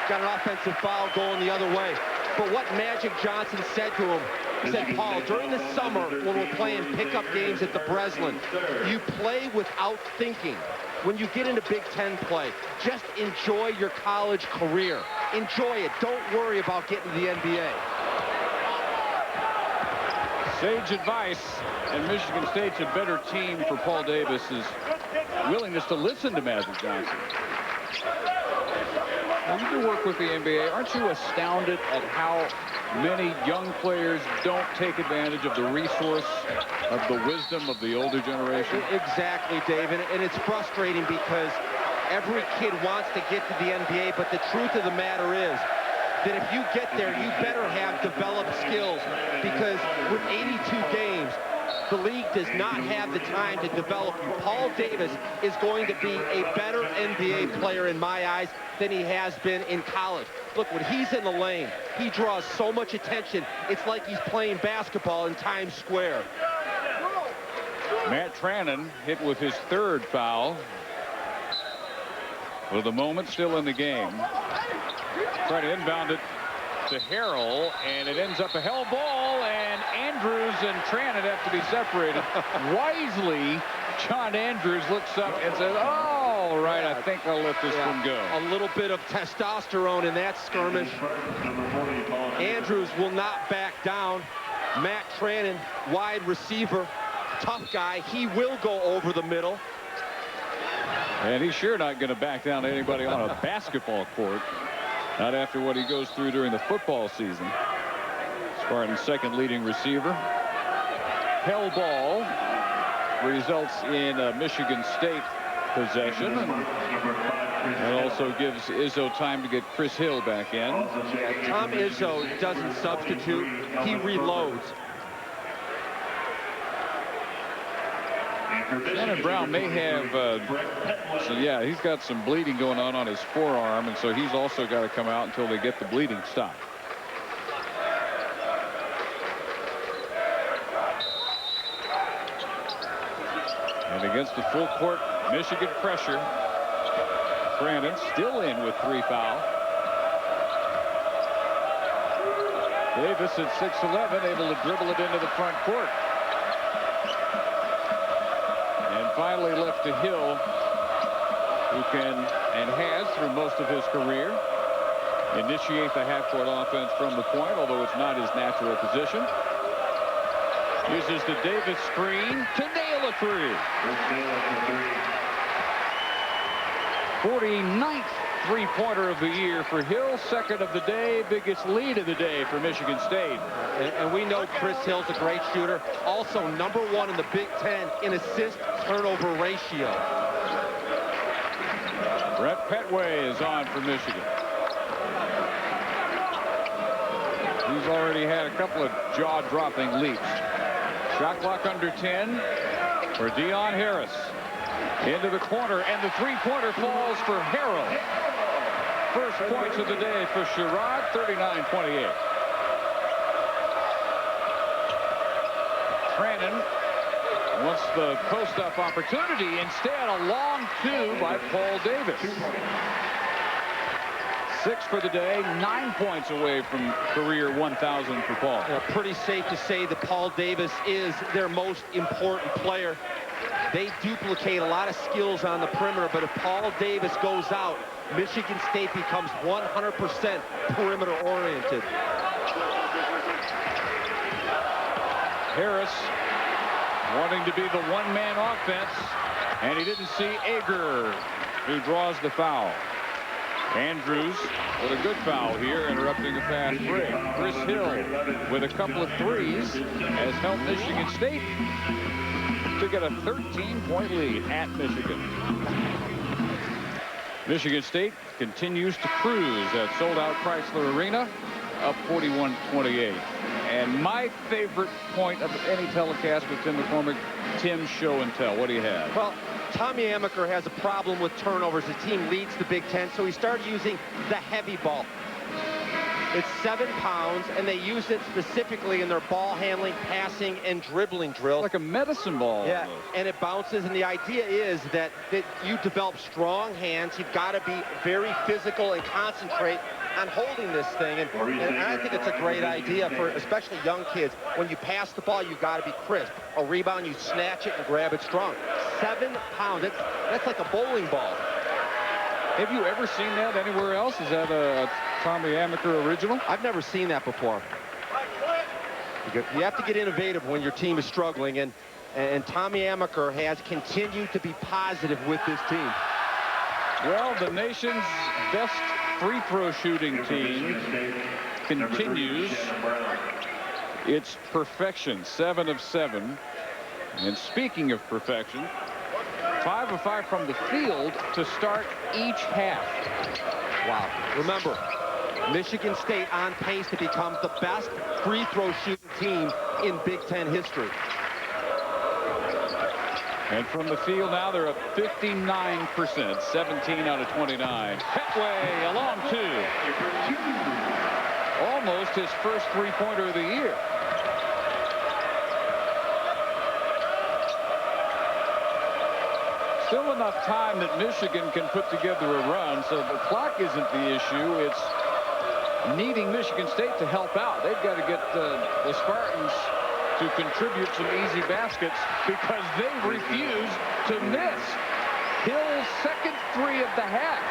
got an offensive foul going the other way. But what Magic Johnson said to him, he said, Paul, during the summer when we're playing pickup games at the Breslin, you play without thinking. When you get into Big Ten play, just enjoy your college career. Enjoy it. Don't worry about getting to the NBA. Sage advice, and Michigan State's a better team for Paul Davis's willingness to listen to Magic Johnson. When you do work with the NBA, aren't you astounded at how many young players don't take advantage of the resource, of the wisdom of the older generation? Exactly, David, and it's frustrating because every kid wants to get to the NBA, but the truth of the matter is that if you get there, you better have developed skills, because with 82 games, the league does not have the time to develop you. Paul Davis is going to be a better NBA player in my eyes than he has been in college. Look, when he's in the lane, he draws so much attention. It's like he's playing basketball in Times Square. Matt Trannon hit with his third foul. For the moment, still in the game. Try to inbound it to Harrell, and it ends up a hell ball, and Andrews and Trannon have to be separated. Wisely, John Andrews looks up and says, oh, all right, I think I'll let this one go. A little bit of testosterone in that skirmish. Andrews will not back down. Matt Trannon, wide receiver, tough guy. He will go over the middle. And he's sure not going to back down to anybody on a basketball court. Not after what he goes through during the football season. Spartan's second leading receiver. Hell ball results in a Michigan State possession. And also gives Izzo time to get Chris Hill back in. Tom Izzo doesn't substitute. He reloads. Shannon Brown may have, so yeah, he's got some bleeding going on his forearm, and so he's also got to come out until they get the bleeding stopped. And against the full court Michigan pressure, Brandon still in with 3 fouls. Davis at 6'11", able to dribble it into the front court. Finally left to Hill, who can and has through most of his career initiate the half-court offense from the point, although it's not his natural position. Uses the Davis screen to nail a 3. 49th three-pointer of the year for Hill, second of the day, biggest lead of the day for Michigan State. And we know Chris Hill's a great shooter, also #1 in the Big Ten in assist-turnover ratio. Brett Petway is on for Michigan. He's already had a couple of jaw-dropping leaps. Shot clock under 10 for Dion Harris. Into the corner, and the three-pointer falls for Harrell. First points of the day for Sherrod, 39-28. Trannon wants the post-up opportunity. Instead, a long 2 by Paul Davis. 6 for the day, 9 points away from career 1,000 for Paul. Pretty safe to say that Paul Davis is their most important player. They duplicate a lot of skills on the perimeter, but if Paul Davis goes out, Michigan State becomes 100% perimeter oriented. Harris wanting to be the one-man offense, and he didn't see Ager, who draws the foul. Andrews with a good foul here, interrupting a fast break. Chris Hill with a couple of threes has helped Michigan State to get a 13-point lead at Michigan. Michigan State continues to cruise at sold-out Chrysler Arena, up 41-28. And my favorite point of any telecast with Tim McCormick, Tim's show and tell. What do you have? Well, Tommy Amaker has a problem with turnovers. The team leads the Big Ten, so he started using the heavy ball. It's 7 pounds, and they use it specifically in their ball handling, passing, and dribbling drills. Like a medicine ball. Yeah, almost. and it bounces, and the idea is that you develop strong hands. You've got to be very physical and concentrate on holding this thing, and I think it's a great idea for especially young kids. When you pass the ball, you've got to be crisp. A rebound, you snatch it and grab it strong. 7 pounds, that's like a bowling ball. Have you ever seen that anywhere else? Is that a Tommy Amaker original? I've never seen that before. You have to get innovative when your team is struggling, and Tommy Amaker has continued to be positive with this team. Well, the nation's best free throw shooting team continues its perfection, 7 of 7. And speaking of perfection, 5 of 5 from the field to start each half. Wow. Remember, Michigan State on pace to become the best free throw shooting team in Big Ten history. And from the field now, they're at 59%, 17 out of 29. Petway, a long 2. Almost his first three-pointer of the year. Still enough time that Michigan can put together a run, so the clock isn't the issue. It's needing Michigan State to help out. They've got to get the Spartans to contribute some easy baskets because they refuse to miss. Hill's second 3 of the half.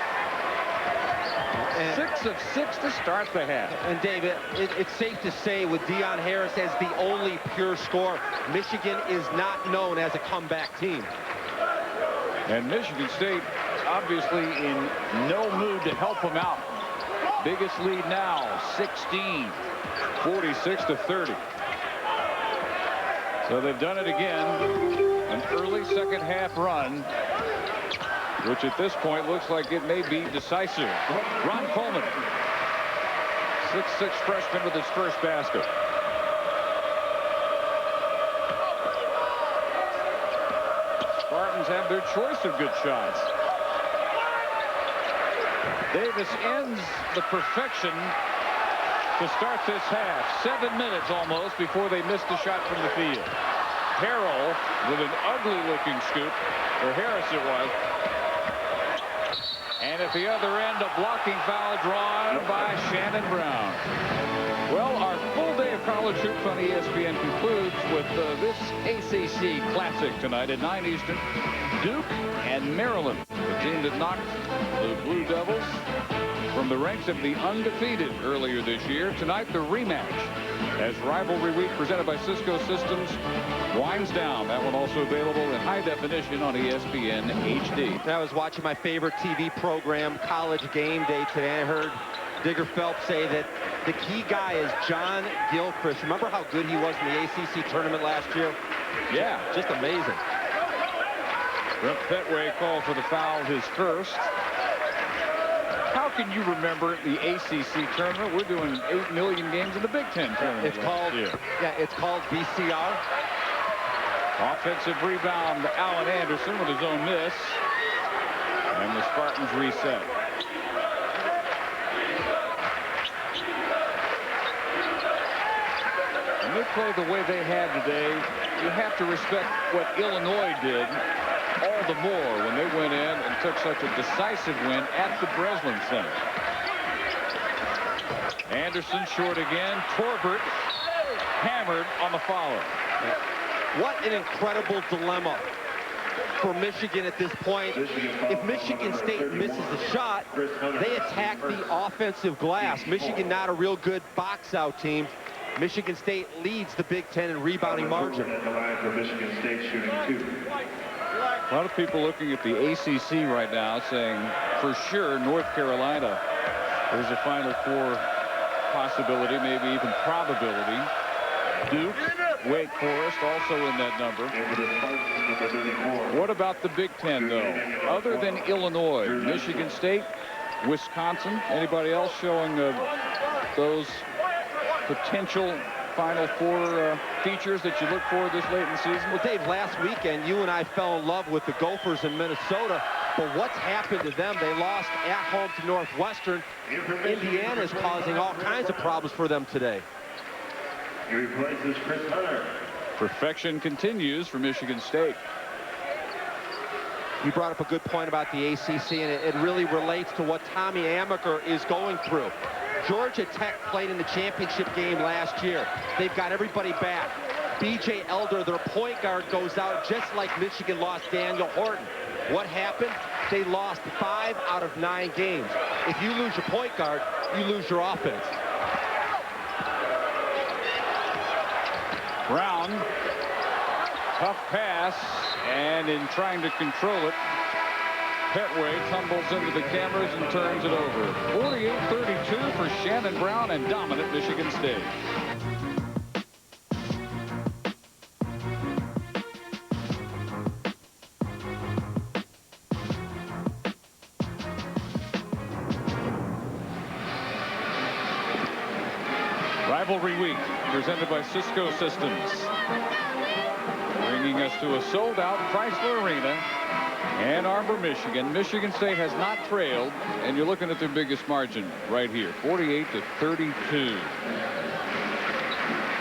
6 of 6 to start the half. And David, it's safe to say with Deion Harris as the only pure scorer, Michigan is not known as a comeback team. And Michigan State obviously in no mood to help them out. Biggest lead now, 16, 46 to 30. So they've done it again. An early second half run, which at this point looks like it may be decisive. Ron Coleman, 6'6" freshman with his first basket. Spartans have their choice of good shots. Davis ends the perfection to start this half. 7 minutes almost before they missed a shot from the field. Harrell with an ugly-looking scoop, or Harris it was. And at the other end, a blocking foul drawn by Shannon Brown. Well, our full day of college hoops on ESPN concludes with this ACC Classic tonight at 9 Eastern. Duke and Maryland, the team that knocked the Blue Devils from the ranks of the undefeated earlier this year. Tonight, the rematch as Rivalry Week presented by Cisco Systems winds down. That one also available in high definition on ESPN HD. I was watching my favorite TV program, College Game Day, today. I heard Digger Phelps say that the key guy is John Gilchrist. Remember how good he was in the ACC tournament last year? Yeah. Just amazing. Brent Petway called for the foul, his first. How can you remember the ACC tournament? We're doing 8 million games in the Big Ten tournament. It's called, it's called VCR. Offensive rebound, Allen Anderson with his own miss. And the Spartans reset. When they play the way they had today, you have to respect what Illinois did all the more when they went in and took such a decisive win at the Breslin Center. Anderson short again. Torbert hammered on the follow. What an incredible dilemma for Michigan at this point. If Michigan State misses a shot, they attack the offensive glass. Michigan not a real good box-out team. Michigan State leads the Big Ten in rebounding margin. Michigan State shooting 2. A lot of people looking at the ACC right now saying, for sure, North Carolina is a Final Four possibility, maybe even probability. Duke, Wake Forest also in that number. What about the Big Ten, though? Other than Illinois, Michigan State, Wisconsin, anybody else showing those potential Final Four features that you look for this late in the season? Well, Dave, last weekend, you and I fell in love with the Gophers in Minnesota. But what's happened to them? They lost at home to Northwestern. Indiana is causing all kinds of problems for them today. He replaces Chris Hunter. Perfection continues for Michigan State. You brought up a good point about the ACC, and it really relates to what Tommy Amaker is going through. Georgia Tech played in the championship game last year. They've got everybody back. B.J. Elder, their point guard, goes out just like Michigan lost Daniel Horton. What happened? They lost 5 out of 9 games. If you lose your point guard, you lose your offense. Brown, tough pass, and in trying to control it, Petway tumbles into the cameras and turns it over. 48-32 for Shannon Brown and dominant Michigan State. Rivalry Week, presented by Cisco Systems. Bringing us to a sold-out Chrysler Arena, Ann Arbor, Michigan. Michigan State has not trailed, and you're looking at their biggest margin right here, 48-32.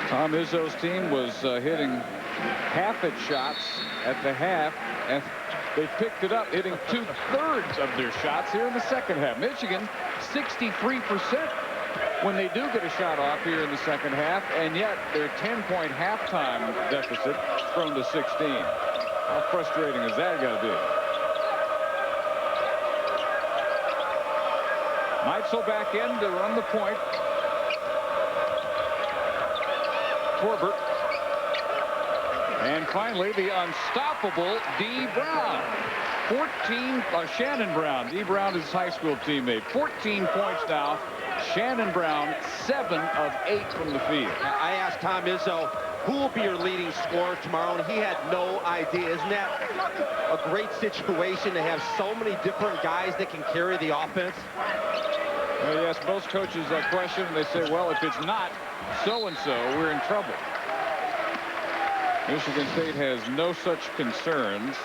Tom Izzo's team was hitting half-it shots at the half, and they picked it up, hitting 2/3 of their shots here in the second half. Michigan, 63% when they do get a shot off here in the second half, and yet their 10-point halftime deficit thrown to 16. How frustrating is that got to be? Neitzel back in to run the point. Torbert. And finally, the unstoppable Dee Brown. Shannon Brown. Dee Brown is his high school teammate. 14 points now. Shannon Brown, 7 of 8 from the field. I asked Tom Izzo, who will be your leading scorer tomorrow, and he had no idea. Isn't that a great situation to have so many different guys that can carry the offense? Well, you ask most coaches that question, and they say, well, if it's not so-and-so, we're in trouble. Michigan State has no such concerns.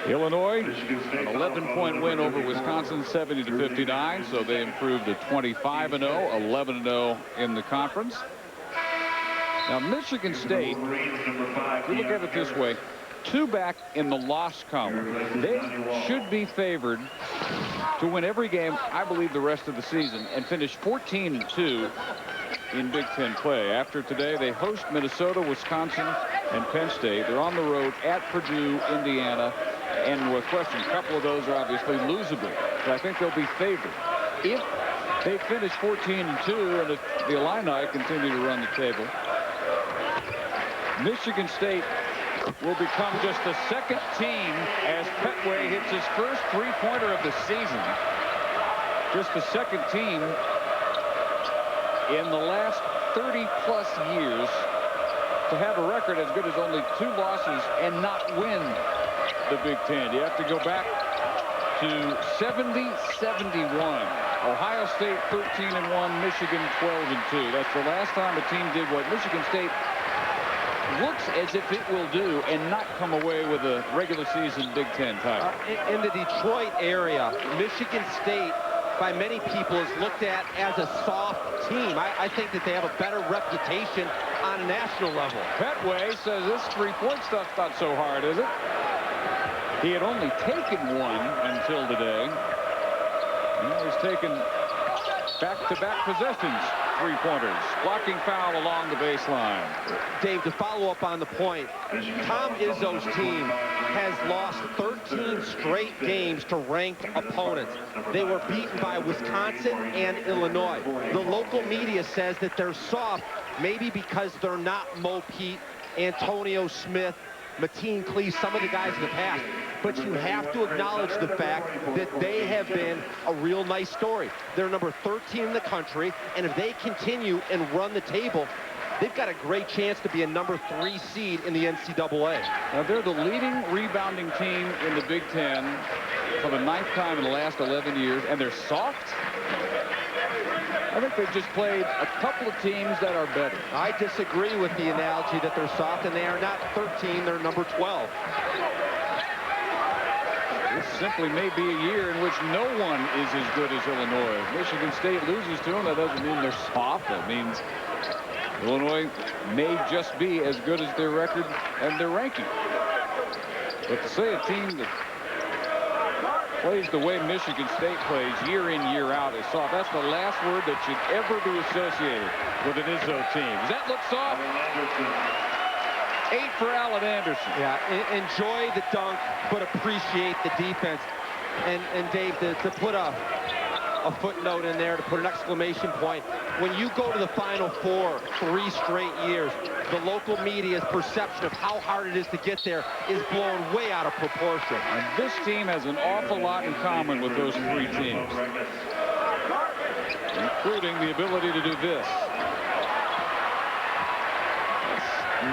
Illinois, an 11-point win over Wisconsin, 70-59, so they improved to 25-0, 11-0 in the conference. Now, Michigan State, we look at it this way, 2 back in the loss column. They should be favored to win every game, I believe, the rest of the season, and finish 14-2 in Big Ten play. After today, they host Minnesota, Wisconsin, and Penn State. They're on the road at Purdue, Indiana, and Northwestern. A couple of those are obviously losable, but I think they'll be favored. If they finish 14-2 and if the Illini continue to run the table, Michigan State will become just the second team as Petway hits his first three-pointer of the season. Just the second team in the last 30-plus years to have a record as good as only 2 losses and not win the Big Ten. You have to go back to 70-71. Ohio State 13-1, Michigan 12-2. That's the last time a team did what Michigan State looks as if it will do and not come away with a regular season Big Ten title. In the Detroit area, Michigan State, by many people, is looked at as a soft team. I think that they have a better reputation on a national level. Petway says this three-point stuff's not so hard, is it? He had only taken 1 until today. Now he's taken back-to-back possessions, three-pointers. Blocking foul along the baseline. Dave, to follow up on the point, Tom Izzo's team has lost 13 straight games to ranked opponents. They were beaten by Wisconsin and Illinois. The local media says that they're soft, maybe because they're not Mo Pete, Antonio Smith, Mateen Cleese, some of the guys in the past. But you have to acknowledge the fact that they have been a real nice story. They're number 13 in the country, and if they continue and run the table, they've got a great chance to be a number 3 seed in the NCAA. Now, they're the leading rebounding team in the Big Ten for the 9th time in the last 11 years, and they're soft? I think they've just played a couple of teams that are better. I disagree with the analogy that they're soft, and they are not 13, they're number 12. This simply may be a year in which no one is as good as Illinois. If Michigan State loses to them, that doesn't mean they're soft. That means Illinois may just be as good as their record and their ranking. But to say a team that plays the way Michigan State plays year in, year out is soft, that's the last word that should ever be associated with an Izzo team. Does that look soft? 8 for Alan Anderson. Yeah, enjoy the dunk, but appreciate the defense. And Dave, to put a footnote in there, to put an exclamation point, when you go to the Final Four 3 straight years, the local media's perception of how hard it is to get there is blown way out of proportion. And this team has an awful lot in common with those 3 teams, including the ability to do this.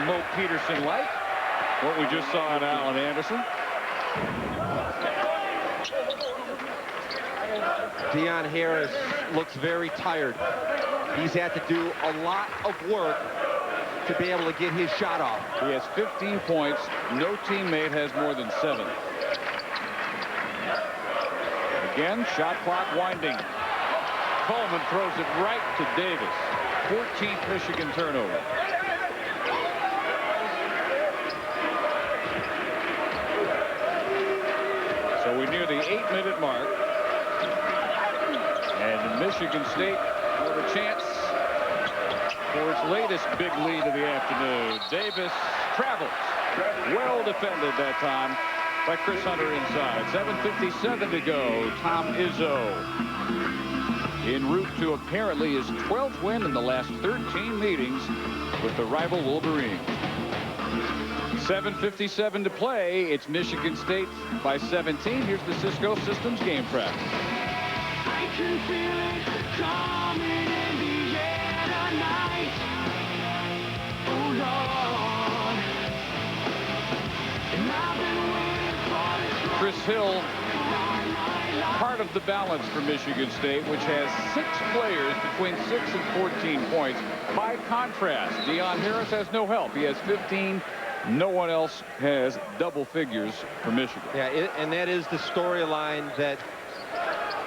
Mo Peterson-like, what we just saw in Alan Anderson. Deion Harris looks very tired. He's had to do a lot of work to be able to get his shot off. He has 15 points. No teammate has more than 7. Again, shot clock winding. Coleman throws it right to Davis. 14th Michigan turnover. So we near the 8-minute mark. And Michigan State with a chance for its latest big lead of the afternoon. Davis travels. Well defended that time by Chris Hunter inside. 7:57 to go. Tom Izzo en route to apparently his 12th win in the last 13 meetings with the rival Wolverines. 7:57 to play. It's Michigan State by 17. Here's the Cisco Systems game practice. I can feel it coming in the air tonight. Oh Lord. And I've been waiting for this. Chris Hill, part of the balance for Michigan State, which has 6 players between 6 and 14 points. By contrast, Deion Harris has no help. He has 15. No one else has double figures for Michigan. Yeah, and that is the storyline, that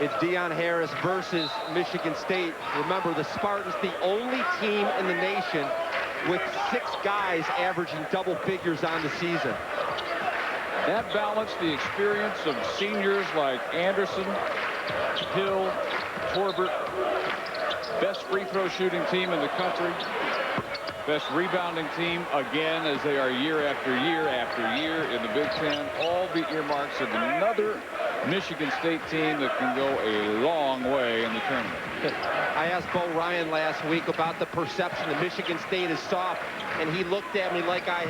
it's Deion Harris versus Michigan State. Remember, the Spartans, the only team in the nation with 6 guys averaging double figures on the season. That balance, the experience of seniors like Anderson, Hill, Torbert, best free throw shooting team in the country, best rebounding team again, as they are year after year after year in the Big Ten. All the earmarks of another Michigan State team that can go a long way in the tournament. I asked Bo Ryan last week about the perception that Michigan State is soft, and he looked at me like I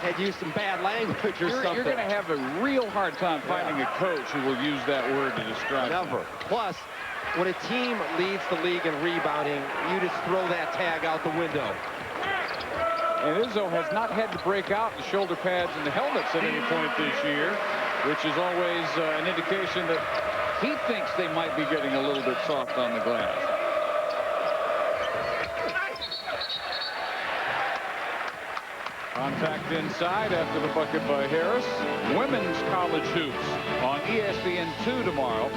had used some bad language or something. You're going to have a real hard time finding a coach who will use that word to describe Never. them. Plus, when a team leads the league in rebounding, you just throw that tag out the window. And Izzo has not had to break out the shoulder pads and the helmets at any point this year, which is always an indication that he thinks they might be getting a little bit soft on the glass. Contact inside after the bucket by Harris. Women's college hoops on ESPN2 tomorrow.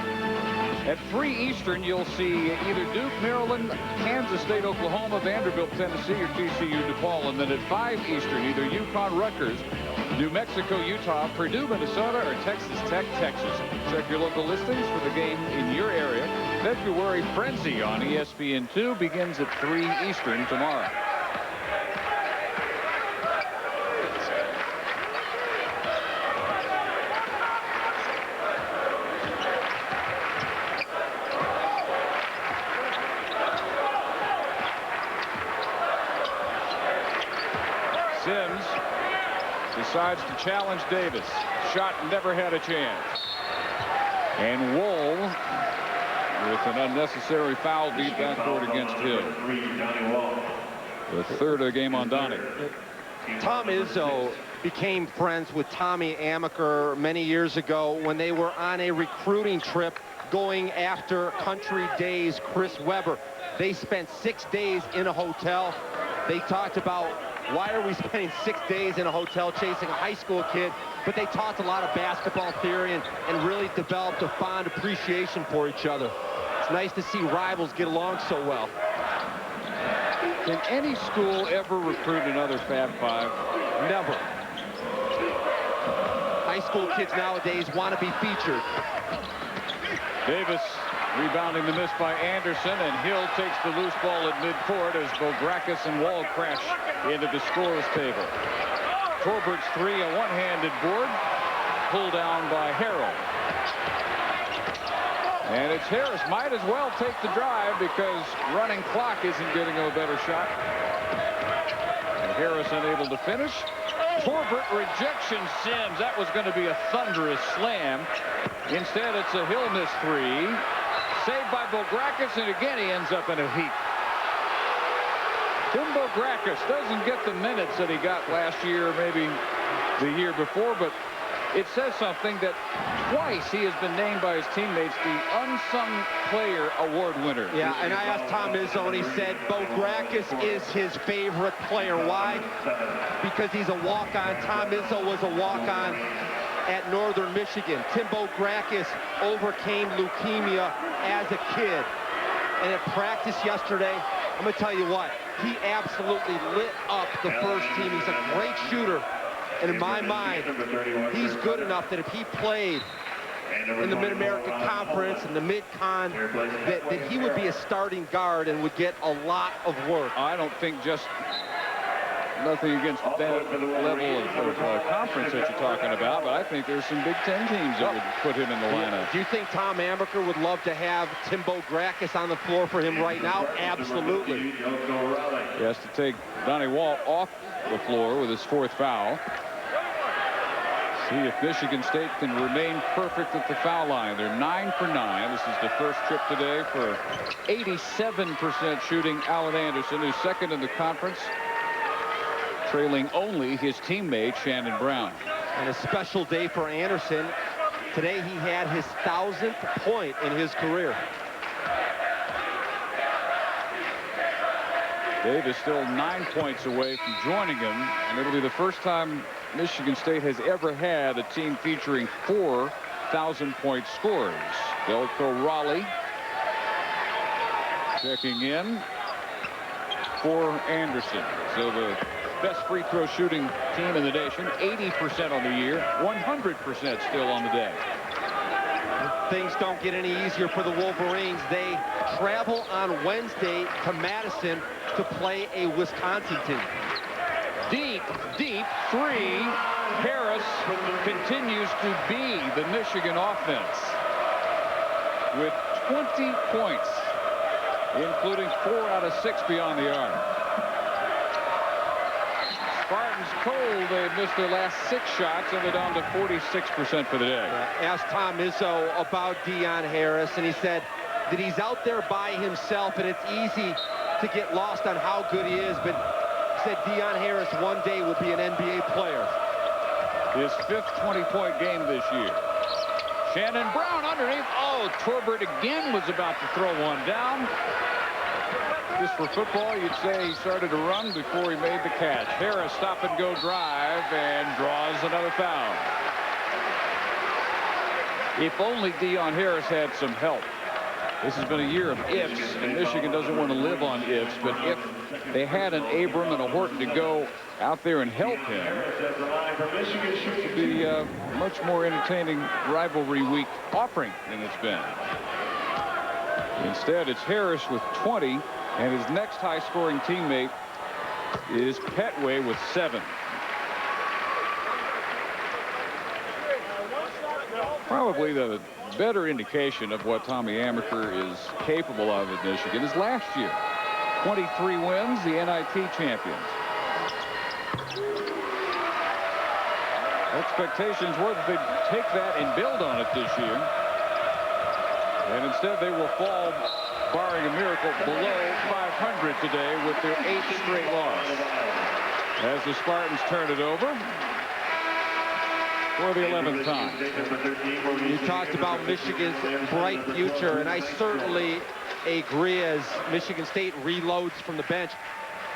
At 3 Eastern, you'll see either Duke, Maryland, Kansas State, Oklahoma, Vanderbilt, Tennessee, or TCU, DePaul. And then at 5 Eastern, either UConn, Rutgers, New Mexico, Utah, Purdue, Minnesota, or Texas Tech, Texas. Check your local listings for the game in your area. February Frenzy on ESPN2 begins at 3 Eastern tomorrow. Sims decides to challenge Davis. Shot never had a chance. And Wohl with an unnecessary foul beat backcourt against Hill. The third of the game on Donnie. Tom Izzo became friends with Tommy Amaker many years ago when they were on a recruiting trip going after Country Day's Chris Webber. They spent 6 days in a hotel. They talked about, why are we spending 6 days in a hotel chasing a high school kid but they talked a lot of basketball theory and really developed a fond appreciation for each other. It's nice to see rivals get along so well. Can any school ever recruit another Fab Five? Never. High school kids nowadays want to be featured. Davis rebounding the miss by Anderson, and Hill takes the loose ball at midcourt as Bograkis and Wall crash into the scorer's table. Torbert's three, a one-handed board, pulled down by Harrell. And it's Harris. Might as well take the drive because running clock isn't getting him a better shot. And Harris unable to finish. Torbert rejection Sims. That was going to be a thunderous slam. Instead, it's a Hill miss three. Saved by Bograkis, and again he ends up in a heap. Tim Bograkis doesn't get the minutes that he got last year, maybe the year before, but it says something that twice he has been named by his teammates the Unsung Player Award winner. Yeah, and I asked Tom Izzo, and he said Bograkis is his favorite player. Why? Because he's a walk-on. Tom Izzo was a walk-on at Northern Michigan. Tim Bograkis overcame leukemia as a kid. And at practice yesterday, I'm going to tell you what, he absolutely lit up the first team. He's a great shooter. And in my mind, he's good enough that if he played in the Mid-America Conference and the Mid-Con, that he would be a starting guard and would get a lot of work. I don't think just nothing against that level of conference that you're talking about, but I think there's some Big Ten teams that would put him in the lineup. Do you think Tom Amaker would love to have Tim Bograkis on the floor for him right now? Absolutely. He has to take Donnie Wall off the floor with his fourth foul. See if Michigan State can remain perfect at the foul line. They're 9 for 9. This is the first trip today for 87% shooting Alan Anderson, who's second in the conference, trailing only his teammate Shannon Brown. And a special day for Anderson. Today he had his 1,000th point in his career. Dave is still 9 points away from joining him, and it'll be the first time Michigan State has ever had a team featuring 4 1,000-point scorers. Delco Raleigh checking in for Anderson. So the best free throw shooting team in the nation, 80% on the year, 100% still on the day. Things don't get any easier for the Wolverines. They travel on Wednesday to Madison to play a Wisconsin team. Deep, deep three. Harris continues to be the Michigan offense with 20 points, including 4 out of 6 beyond the arc. Spartans cold. They've missed their last 6 shots, and they're down to 46% for the day. Asked Tom Izzo about Deion Harris, and he said that he's out there by himself, and it's easy to get lost on how good he is, but he said Deion Harris one day will be an NBA player. His 5th 20-point game this year. Shannon Brown underneath. Oh, Torbert again was about to throw one down. Just for football, you'd say he started to run before he made the catch. Harris stop-and-go drive and draws another foul. If only Deion Harris had some help. This has been a year of ifs, and Michigan doesn't want to live on ifs, but if they had an Abram and a Horton to go out there and help him, it would be a much more entertaining rivalry week offering than it's been. Instead, it's Harris with 20, and his next high-scoring teammate is Petway with 7. Probably the better indication of what Tommy Amaker is capable of at Michigan is last year. 23 wins, the NIT champions. Expectations were that they'd take that and build on it this year. And instead they will fall, barring a miracle, below 500 today with their 8th straight loss. As the Spartans turn it over for the 11th time. You talked about Michigan's bright future, and I certainly agree as Michigan State reloads from the bench.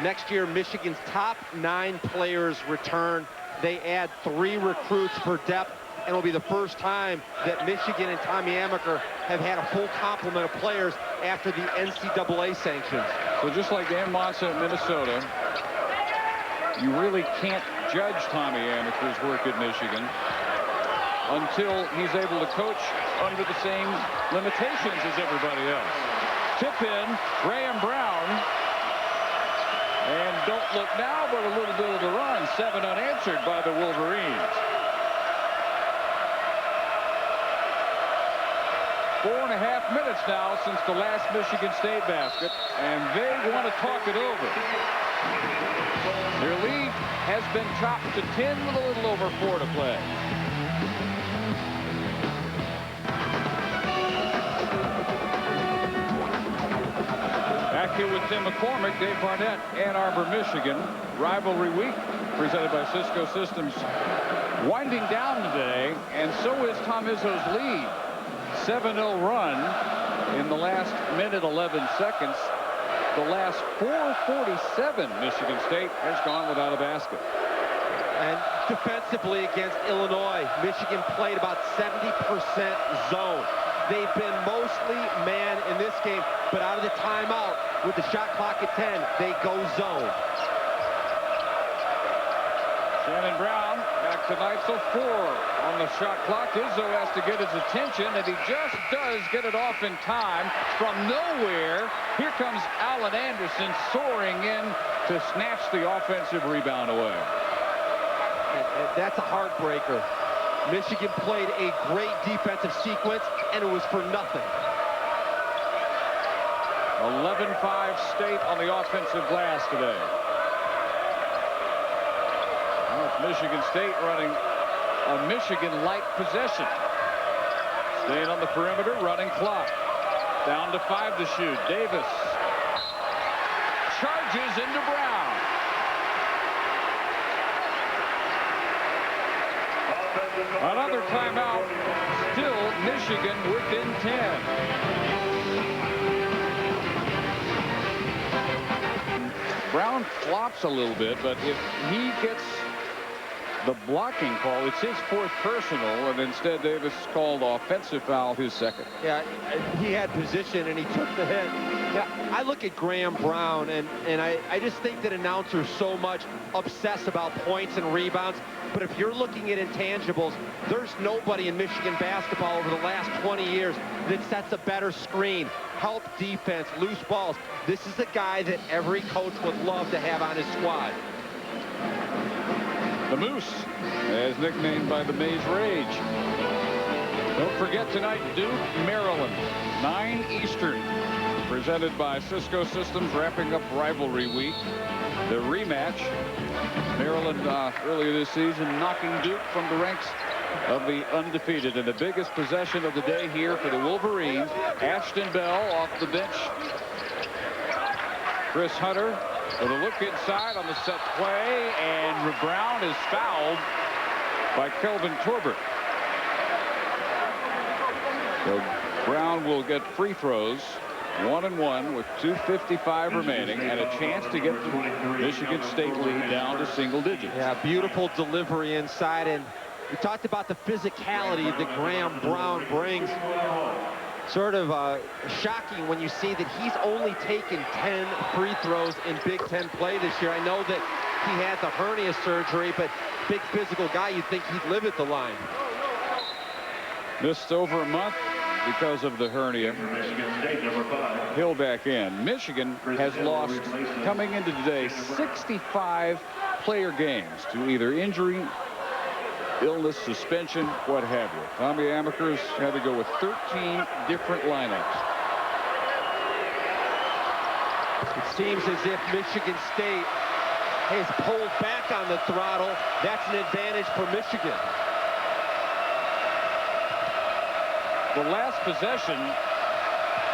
Next year, Michigan's top 9 players return. they add 3 recruits for depth, and it'll be the first time that Michigan and Tommy Amaker have had a full complement of players after the NCAA sanctions. So just like Dan Monson at Minnesota, you really can't judge Tommy Amaker's work at Michigan until he's able to coach under the same limitations as everybody else. Tip in, Graham Brown. And don't look now, but a little bit of the run. 7 unanswered by the Wolverines. 4.5 minutes now since the last Michigan State basket, and they want to talk it over. Their lead has been chopped to 10 with a little over 4 to play. Back here with Tim McCormick, Dave Barnett, Ann Arbor, Michigan. Rivalry week presented by Cisco Systems winding down today, and so is Tom Izzo's lead. 7-0 run in the last minute 11 seconds. The last 4:47 Michigan State has gone without a basket. And defensively against Illinois, Michigan played about 70% zone. They've been mostly man in this game, but out of the timeout with the shot clock at 10, they go zone. Shannon Brown back tonight, so 4 on the shot clock. Izzo has to get his attention, and he just does get it off in time. From nowhere, here comes Alan Anderson soaring in to snatch the offensive rebound away. And that's a heartbreaker. Michigan played a great defensive sequence, and it was for nothing. 11-5 State on the offensive glass today. Now it's Michigan State running a Michigan-like possession. Staying on the perimeter, running clock. Down to 5 to shoot. Davis charges into Brown. Another timeout. Still Michigan within 10. Brown flops a little bit, but if he gets the blocking call, it's his 4th personal, and instead Davis called offensive foul, his 2nd. Yeah, he had position and he took the hit. Yeah, I look at Graham Brown, and I just think that announcers so much obsess about points and rebounds. But if you're looking at intangibles, there's nobody in Michigan basketball over the last 20 years that sets a better screen, help defense, loose balls. This is a guy that every coach would love to have on his squad. The Moose, as nicknamed by the Maze Rage. Don't forget tonight, Duke, Maryland, 9 Eastern. Presented by Cisco Systems, wrapping up rivalry week. The rematch. Maryland earlier this season knocking Duke from the ranks of the undefeated. And the biggest possession of the day here for the Wolverines. Ashton Bell off the bench. Chris Hunter with a look inside on the set play, and Brown is fouled by Kelvin Torbert. So Brown will get free throws, 1-1 with 2:55 remaining, and a chance to get the Michigan State lead down to single digits. Yeah, beautiful delivery inside, and we talked about the physicality that Graham Brown brings. Sort of shocking when you see that he's only taken 10 free throws in Big Ten play this year. I know that he had the hernia surgery, but big physical guy, you'd think he'd live at the line. Missed over a month because of the hernia. He'll back in. Michigan has lost, coming into today, 65 player games to either injury, illness, suspension, what have you. Tommy Amaker's had to go with 13 different lineups. It seems as if Michigan State has pulled back on the throttle. That's an advantage for Michigan. The last possession,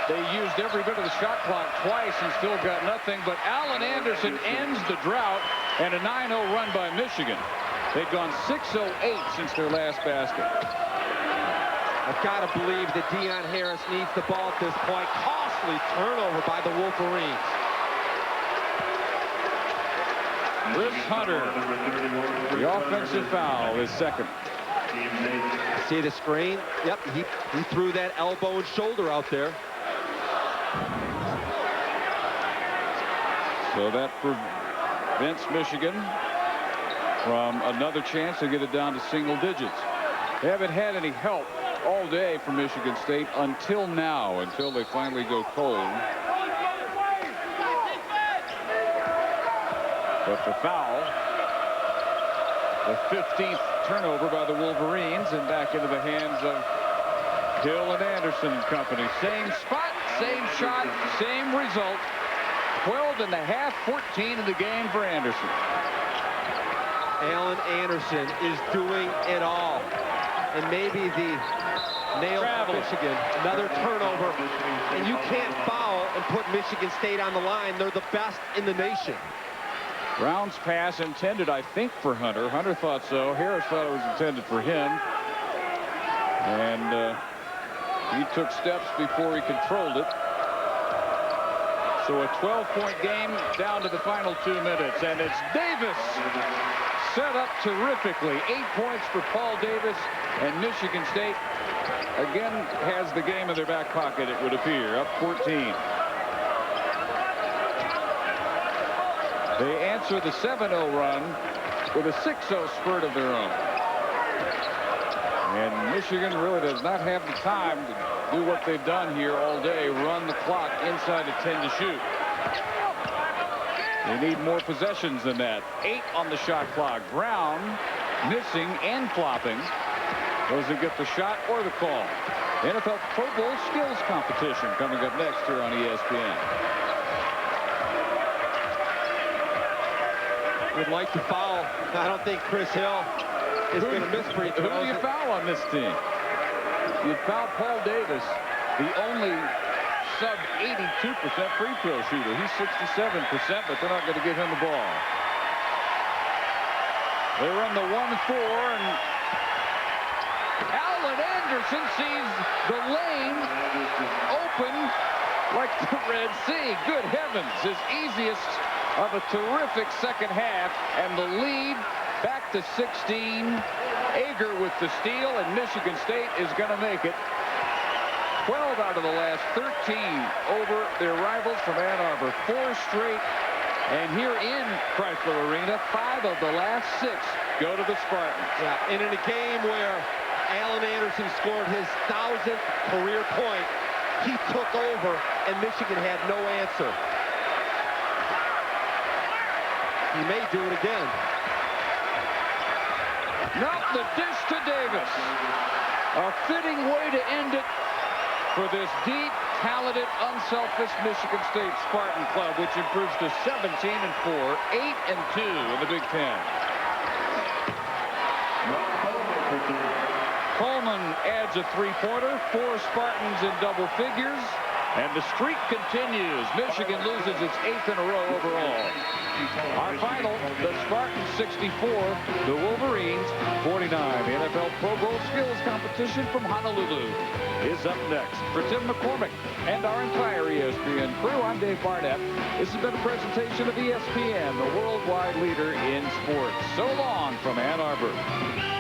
they used every bit of the shot clock twice and still got nothing, but Alan Anderson ends the drought and a 9-0 run by Michigan. They've gone 6-0-8 since their last basket. I've got to believe that Deion Harris needs the ball at this point. Costly turnover by the Wolverines. Chris Hunter, the offensive foul, is second. See the screen? Yep, he threw that elbow and shoulder out there. So that prevents Michigan from another chance to get it down to single digits. They haven't had any help all day from Michigan State until now, until they finally go cold. But the foul, the 15th turnover by the Wolverines, and back into the hands of Hill and Anderson and company. Same spot, same shot, same result. 12.5, 14 in the game for Anderson. Alan Anderson is doing it all. And maybe the nail for Michigan. Another turnover. And you can't foul and put Michigan State on the line. They're the best in the nation. Brown's pass intended, I think, for Hunter. Hunter thought so. Harris thought it was intended for him. And he took steps before he controlled it. So a 12-point game down to the final 2 minutes. And it's Davis set up terrifically. 8 points for Paul Davis. And Michigan State again has the game in their back pocket, it would appear, up 14. They answer the 7-0 run with a 6-0 spurt of their own. And Michigan really does not have the time to do what they've done here all day, run the clock inside of 10 to shoot. They need more possessions than that. 8 on the shot clock. Brown missing and flopping. Doesn't get the shot or the call. NFL Pro Bowl skills competition coming up next here on ESPN. Would like to foul. I don't think Chris Hill is going to miss free throws. Who do you foul on this team? You'd foul Paul Davis, the only sub 82% free throw shooter. He's 67%, but they're not going to give him the ball. They run the 1-4, and Alan Anderson sees the lane open like the Red Sea. Good heavens, his easiest of a terrific second half, and the lead back to 16. Ager with the steal, and Michigan State is going to make it 12 out of the last 13 over their rivals from Ann Arbor. 4 straight, and here in Chrysler Arena, 5 of the last 6 go to the Spartans. Yeah, and in a game where Alan Anderson scored his 1,000th career point, he took over, and Michigan had no answer. He may do it again. Not the dish to Davis. A fitting way to end it for this deep, talented, unselfish Michigan State Spartan club, which improves to 17-4, 8-2 in the Big Ten. Coleman adds a 3-pointer, 4 Spartans in double figures, and the streak continues. Michigan loses its 8th in a row overall. Our final, the Spartans 64, the Wolverines 49. The NFL Pro Bowl skills competition from Honolulu is up next. For Tim McCormick and our entire ESPN crew, I'm Dave Barnett. This has been a presentation of ESPN, the worldwide leader in sports. So long from Ann Arbor.